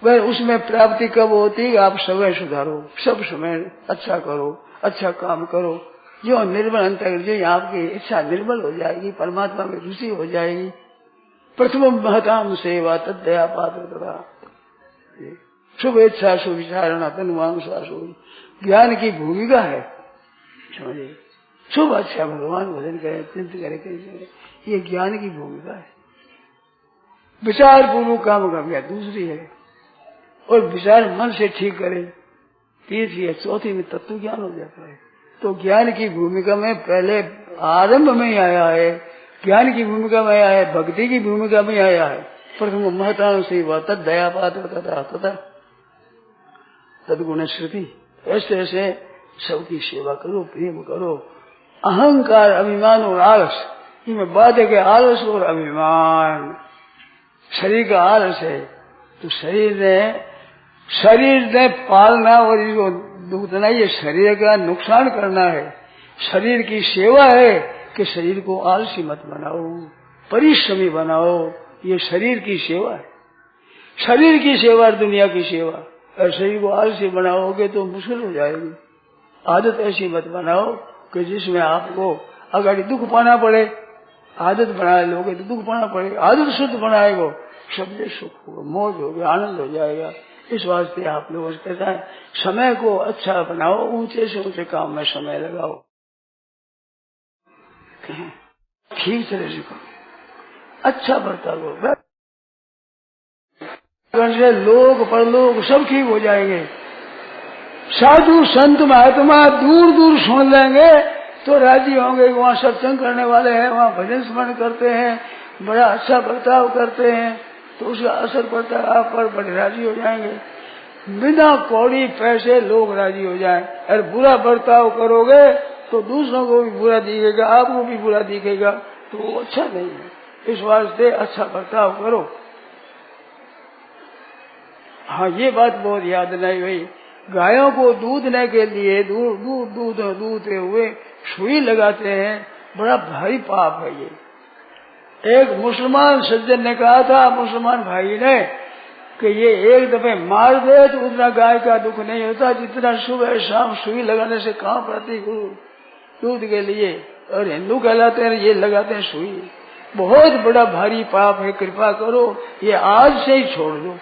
वह उसमें प्राप्ति कब होती, आप समय सुधारो, सब समय अच्छा करो, अच्छा काम करो। जो निर्मल अंतर, जो आपकी इच्छा निर्मल हो जाएगी, परमात्मा में रुचि हो जाएगी। प्रथम महताम सेवा तदया पात्र, शुभ इच्छा सुविचारणा तनुवांसा सोई। ज्ञान की भूमिका है, समझिए। शुभ अच्छा भगवान भजन करे, चिंत करे, ये ज्ञान की भूमिका है। विचार पूर्वक काम का दूसरी है, और विचार मन से ठीक करे, तीसरी है। चौथी में तत्व ज्ञान हो जाता है। तो ज्ञान की भूमिका में पहले आरंभ में ही आया है, ज्ञान की भूमिका में आया है, भक्ति की भूमिका में आया है। प्रथम महतान सेवा तद दया पात्र तथा तथा तदगुण श्रुति। ऐसे ऐसे सबकी सेवा करो, प्रेम करो। अहंकार, अभिमान और आलस, इनमें बात है कि आलस और अभिमान शरीर का आलस है। तो शरीर ने पालना और इसको दुखना, ये शरीर का नुकसान करना है। शरीर की सेवा है कि शरीर को आलसी मत बनाओ, परिश्रमी बनाओ। ये शरीर की सेवा है। शरीर की सेवा दुनिया की सेवा। और शरीर को आलसी बनाओगे तो मुश्किल हो जाएगी। आदत ऐसी मत बनाओ कि जिसमें आपको अगर दुख पाना पड़े। आदत बना लोगे तो दुख पाना पड़ेगा। आदत शुद्ध बनाएगो, सबसे सुख होगा, मौज होगी, आनंद हो जाएगा। इस वास्ते आप लोगों से कहता है समय को अच्छा बनाओ, ऊंचे से ऊंचे काम में समय लगाओ, ठीक तरह से करो, अच्छा बर्ताव करो। लोग परलोक सब ठीक हो जाएंगे। साधु संत महात्मा दूर दूर सुन लेंगे तो राजी होंगे। वहाँ सत्संग करने वाले हैं, वहाँ भजन स्मरण करते हैं, बड़ा अच्छा बर्ताव करते हैं, तो उसका असर पड़ता है आप पर, बड़े राजी हो जाएंगे। बिना कौड़ी पैसे लोग राजी हो जाएं। अरे बुरा बर्ताव करोगे तो दूसरों को भी बुरा दिखेगा, आपको भी बुरा दिखेगा, तो वो अच्छा नहीं है। इस वास्ते अच्छा बर्ताव करो। हाँ, ये बात बहुत याद नहीं भाई, गायों को दूधने के लिए दूधते हुए सुई लगाते हैं, बड़ा भारी पाप है ये। एक मुसलमान सज्जन ने कहा था, मुसलमान भाई ने, कि ये एक दफे मार दे तो उतना गाय का दुख नहीं होता जितना सुबह शाम सुई लगाने से काम पड़ती दूध के लिए। और हिंदू कहलाते हैं ये लगाते हैं सुई, बहुत बड़ा भारी पाप है। कृपा करो ये आज से ही छोड़ दो।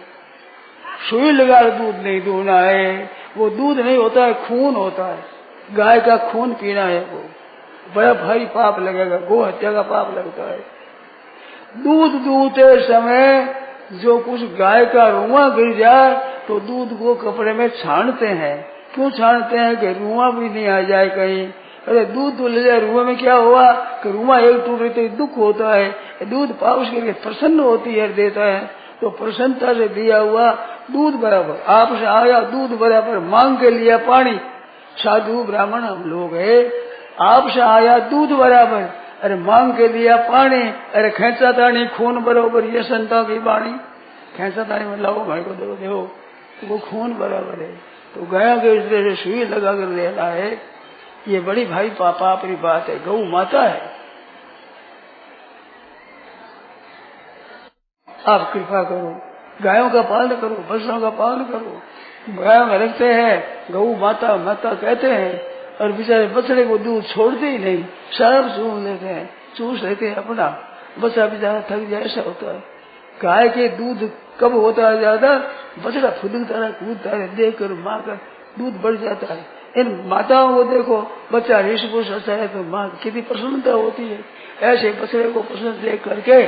सुई लगा दूध नहीं दूना है, वो दूध नहीं होता है, खून होता है, गाय का खून पीना है, वो बड़ा भारी पाप लगेगा, गो हत्या का पाप लगता है। दूध दूहते समय जो कुछ गाय का रुआ गिर जाए तो दूध को कपड़े में छानते हैं। क्यों छानते हैं? कि रुआ भी नहीं आ जाए कहीं। अरे दूध तो ले जाए, रुआ में क्या हुआ कि रुआ एक टूटे तो दुख होता है, दूध पाउस के लिए प्रसन्न होती है, देता है, तो प्रसन्नता से दिया हुआ दूध बराबर। आपसे आया दूध बराबर, मांग के लिया पानी, साधु ब्राह्मण हम लोग है, आपसे आया दूध बराबर, अरे मांग के लिया पानी, अरे खेचा तानी खून बराबर, ये संता की बाणी। खेचा तानी में लाओ भाई को देखो तो वो खून बराबर है। तो गया के इस तरह से सुई लगा कर लेना है, ये बड़ी भाई पापरी बात है। गौ माता है, आप कृपा करो, गायों का पालन करो, बछड़ों का पालन करो। गायों में रखते हैं, गौ माता माता कहते हैं, और बेचारे बछड़े को दूध छोड़ते ही नहीं, शराब चूस लेते हैं अपना, बच्चा बेचारा थक जाए, ऐसा होता है। गाय के दूध कब होता है ज्यादा? बछड़ा फुदकता है, कूदता है, देख कर माँ का दूध बढ़ जाता है। इन माताओं को देखो, बच्चा ऋषिपुष अच्छा है तो माँ कितनी प्रसन्नता होती है। ऐसे बछड़े को प्रसन्न देख करके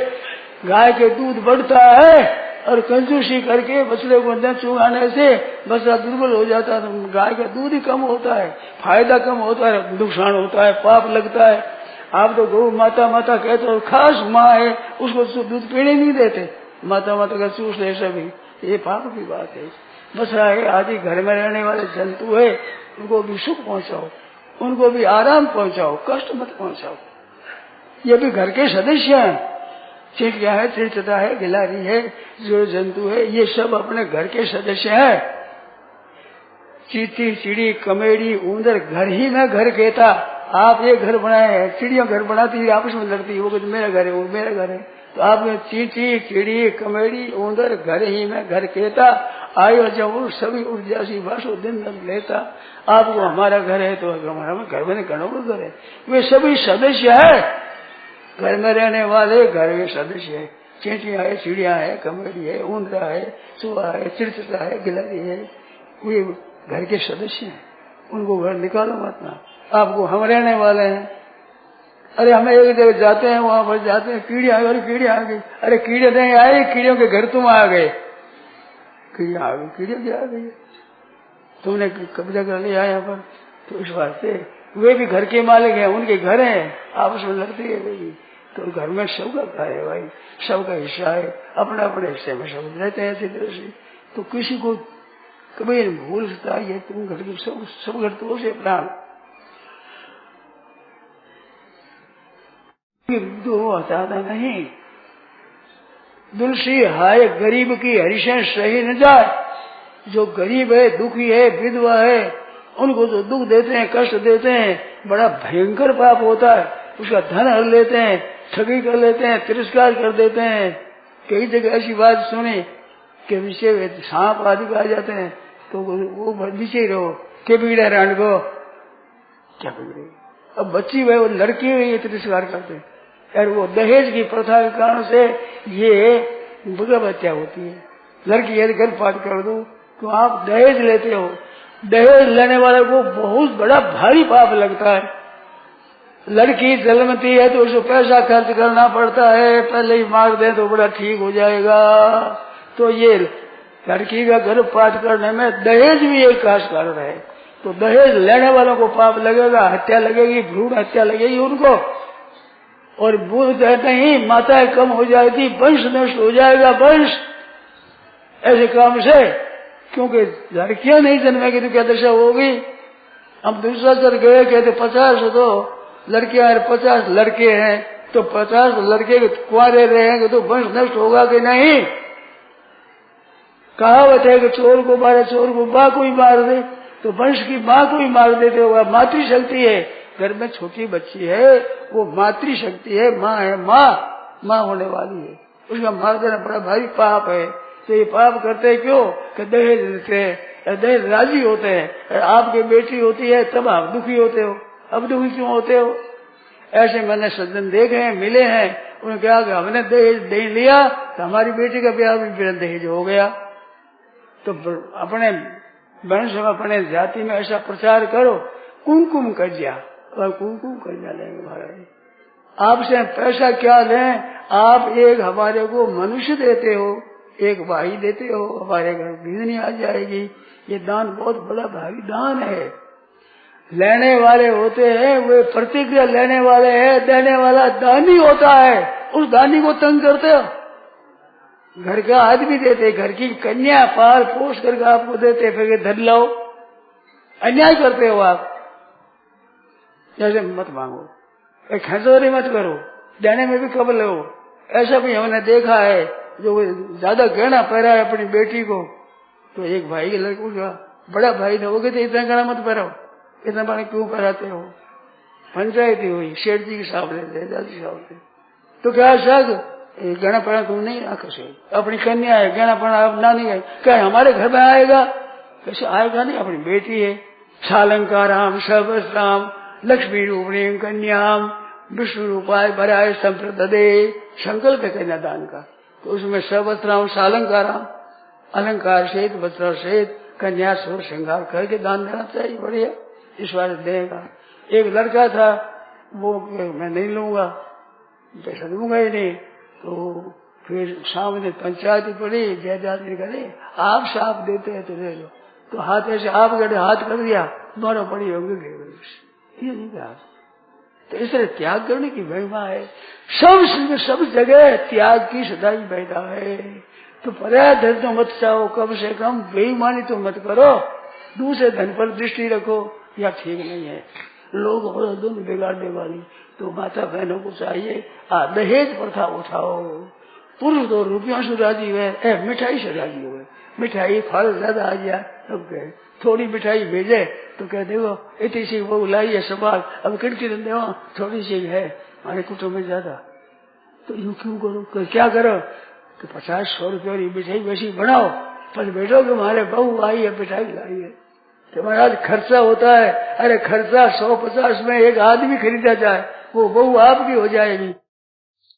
गाय के दूध बढ़ता है, और कंजूसी करके बछड़े को न चुगाने से बछड़ा दुर्बल हो जाता है, तो गाय का दूध ही कम होता है, फायदा कम होता है, नुकसान होता है, पाप लगता है। आप तो गौ माता माता कहते हो, खास माँ है उसको दूध पीने नहीं देते, माता माता का चूस ले सभी, ये पाप की बात है। बछड़ा है आदि घर में रहने वाले जंतु है, उनको भी सुख पहुंचाओ, उनको भी आराम पहुंचाओ, कष्ट मत पहुंचाओ। ये भी घर के सदस्य हैं। चिड़िया है, चिड़चटा है, गिलारी है, जो जंतु है, ये सब अपने घर के सदस्य हैं। चींटी, चिड़ी, कमेड़ी, उंदर घर ही में घर कहता। आप एक घर बनाए हैं, चिड़िया घर बनाती है, आपस में लड़ती है, वो कहती मेरा घर है, वो मेरा घर है। तो आपने चींटी, चिड़ी, कमेड़ी, उंदर घर ही में घर कहता। आयो जब सभी उर्जासी बासो दिन दम लेता। आपको हमारा घर है तो हमारा घर में घरों का घर है, वे सभी सदस्य है, घर में रहने वाले घर के सदस्य है। चींटियां है, चिड़िया है, कमेड़ी है, ऊंदरा है, चूहा है, चिड़चिड़ा है, गिलहरी है, वे घर के सदस्य हैं। उनको घर निकालो मत ना, आपको हम रहने वाले हैं। अरे हमें एक जगह जाते हैं, वहां पर जाते हैं, कीड़े आ गए, कीड़े आ गई, अरे कीड़े नहीं आए, कीड़ियों के घर तुम आ गए, कीड़े आ गई, कीड़े क्या आ गई, तुमने कब्जा कर लिया यहाँ पर। तो इस वास्ते वे भी घर के मालिक हैं, उनके घर हैं, आपस में लड़ते है वे। तो घर में सबका घर है भाई, सबका हिस्सा है, अपने अपने हिस्से में सब रहते हैं ऐसी तरह से। तो किसी को कभी भूल सकता है, तुम घर के सब घर तो से प्राण हटाना नहीं। तुलसी हाय गरीब की हरिशें सही न जाए। जो गरीब है, दुखी है, विधवा है, उनको जो दुख देते हैं, कष्ट देते हैं, बड़ा भयंकर पाप होता है। उसका धन हर लेते हैं, ठगी कर लेते हैं, तिरस्कार कर देते हैं। कई जगह ऐसी बात सुनी कि विषय सांप आदि आ जाते हैं तो वो नीचे ही रहो, के बिगड़े रान को क्या बिगड़े। अब बच्ची वह लड़की हुई तिरस्कार करते हैं, और वो दहेज की प्रथा के कारण से ये बुरा हत्या होती है। लड़की यदि गर्भपात कर दो तो आप दहेज लेते हो, दहेज लेने वाले को बहुत बड़ा भारी पाप लगता है। लड़की जन्मती है तो उसको पैसा खर्च करना पड़ता है, पहले ही मार दे तो बड़ा ठीक हो जाएगा। तो ये लड़की का गर्भपात करने में दहेज भी एक खास कारण है। तो दहेज लेने वालों को पाप लगेगा, हत्या लगेगी, भ्रूण हत्या लगेगी उनको। और बुद्ध कहते ही माताएं कम हो जाएगी, वंश नष्ट हो जाएगा वंश। ऐसे काम से क्योंकि लड़कियां नहीं जन्मेगी तो क्या दशा होगी। हम दूसरा सर गए कहते 50 तो लड़कियां 50 लड़के हैं, तो 50 लड़के कुंवारे रहेंगे तो वंश नष्ट होगा कि नहीं। कहावत है कि चोर को मारे चोर को माँ को ही मार दे, तो वंश की माँ को ही मार देते होगा। मातृशक्ति है, घर में छोटी बच्ची है वो मातृशक्ति है, माँ है, माँ होने वाली है, उसका मार देना बड़ा भारी पाप है। तो ये पाप करते क्यों कि दहेज देते हैं, दहेज राजी होते हैं। आपकी बेटी होती है तब आप दुखी होते हो, अब दुखी क्यों होते हो। ऐसे मैंने सज्जन देखे हैं, मिले हैं, उन्होंने कहा कि हमने दहेज दे लिया तो हमारी बेटी का ब्याह भी बिना दहेज हो गया। तो अपने वंश में अपने जाति में ऐसा प्रचार करो, कुमकुम कन्या, और कुमकुम कन्या लेंगे महाराज। आपसे पैसा क्या लें, आप एक हमारे को मनुष्य देते हो, एक भाई देते हो, हमारे घर बिजली आ जाएगी। ये दान बहुत बड़ा भारी दान है। लेने वाले होते हैं वे प्रतिक्रिया लेने वाले हैं, देने वाला दानी होता है। उस दानी को तंग करते हो। घर का आदमी देते, घर की कन्या पाल पोष करके आपको देते, फिर धन लाओ, अन्याय करते हो आप। जैसे मत मांगो, खजोरी मत करो, देने में भी कबल हो। ऐसा भी हमने देखा है जो ज्यादा गहना पहरा है अपनी बेटी को, तो एक भाई के लड़कों का बड़ा भाई ने वो कहते इतना गहना मत पहराओ, इतना बड़ा क्यों पहराते हो। पंचायत ही हुई, शेठ जी के सामने दादी सामने, तो क्या सग गहना पहना तुम नहीं आंखों से, अपनी कन्या है, गहना पहना आप ना नहीं, क्या हमारे घर में आएगा, कैसे आएगा नहीं, अपनी बेटी है। सालंकाराम सर्वस्राम लक्ष्मी रूपणी कन्याम विष्णु रूपाय भराय संप्रदे, संकल्प है कन्यादान का। तो उसमें सर्वस्राम सालंकाराम, अलंकार सहित वस्त्र सहित कन्या स्वर श्रृंगार करके दान देना चाहिए, बढ़िया ईश्वर देगा। एक लड़का था वो मैं नहीं लूंगा, पैसा दूंगा ही नहीं, तो फिर सामने पंचायत पड़ी, जायदाद करे, आप साफ देते हैं तो ले लो, तो हाथ ऐसे आप गए हाथ कर दिया, दोनों पड़ी होंगे, ये नहीं कहा। तो इसलिए त्याग करने की महिमा है, सब जगह त्याग की सदाई महिमा है। तो पर्याय धन तो मत चाहो, कम से कम बेईमानी तो मत करो, दूसरे धन पर दृष्टि रखो, या ठीक नहीं है। लोग हो दोनों बिगाड़ने वाली, तो माता बहनों को चाहिए दहेज प्रथा उठाओ। पुरुष तो रुपयों से राजी हुए, मिठाई से राजी हुए, मिठाई फल ज्यादा आ गया, अब गए थोड़ी मिठाई भेजे तो कह देखो इतनी सी वो लाई है सवाल, अब खिड़की दे थोड़ी सी है, हमारे कुटुंब में ज्यादा, तो यूं क्यों करो, क्या करो कि 50-100 रुपये की मिठाई वैसी बनाओ, पर बैठो कि हमारे बहू आई है मिठाई लाई है। कि महाराज खर्चा होता है, अरे खर्चा 100-50 में एक आदमी खरीदा जाए, वो बहू आपकी हो जाएगी।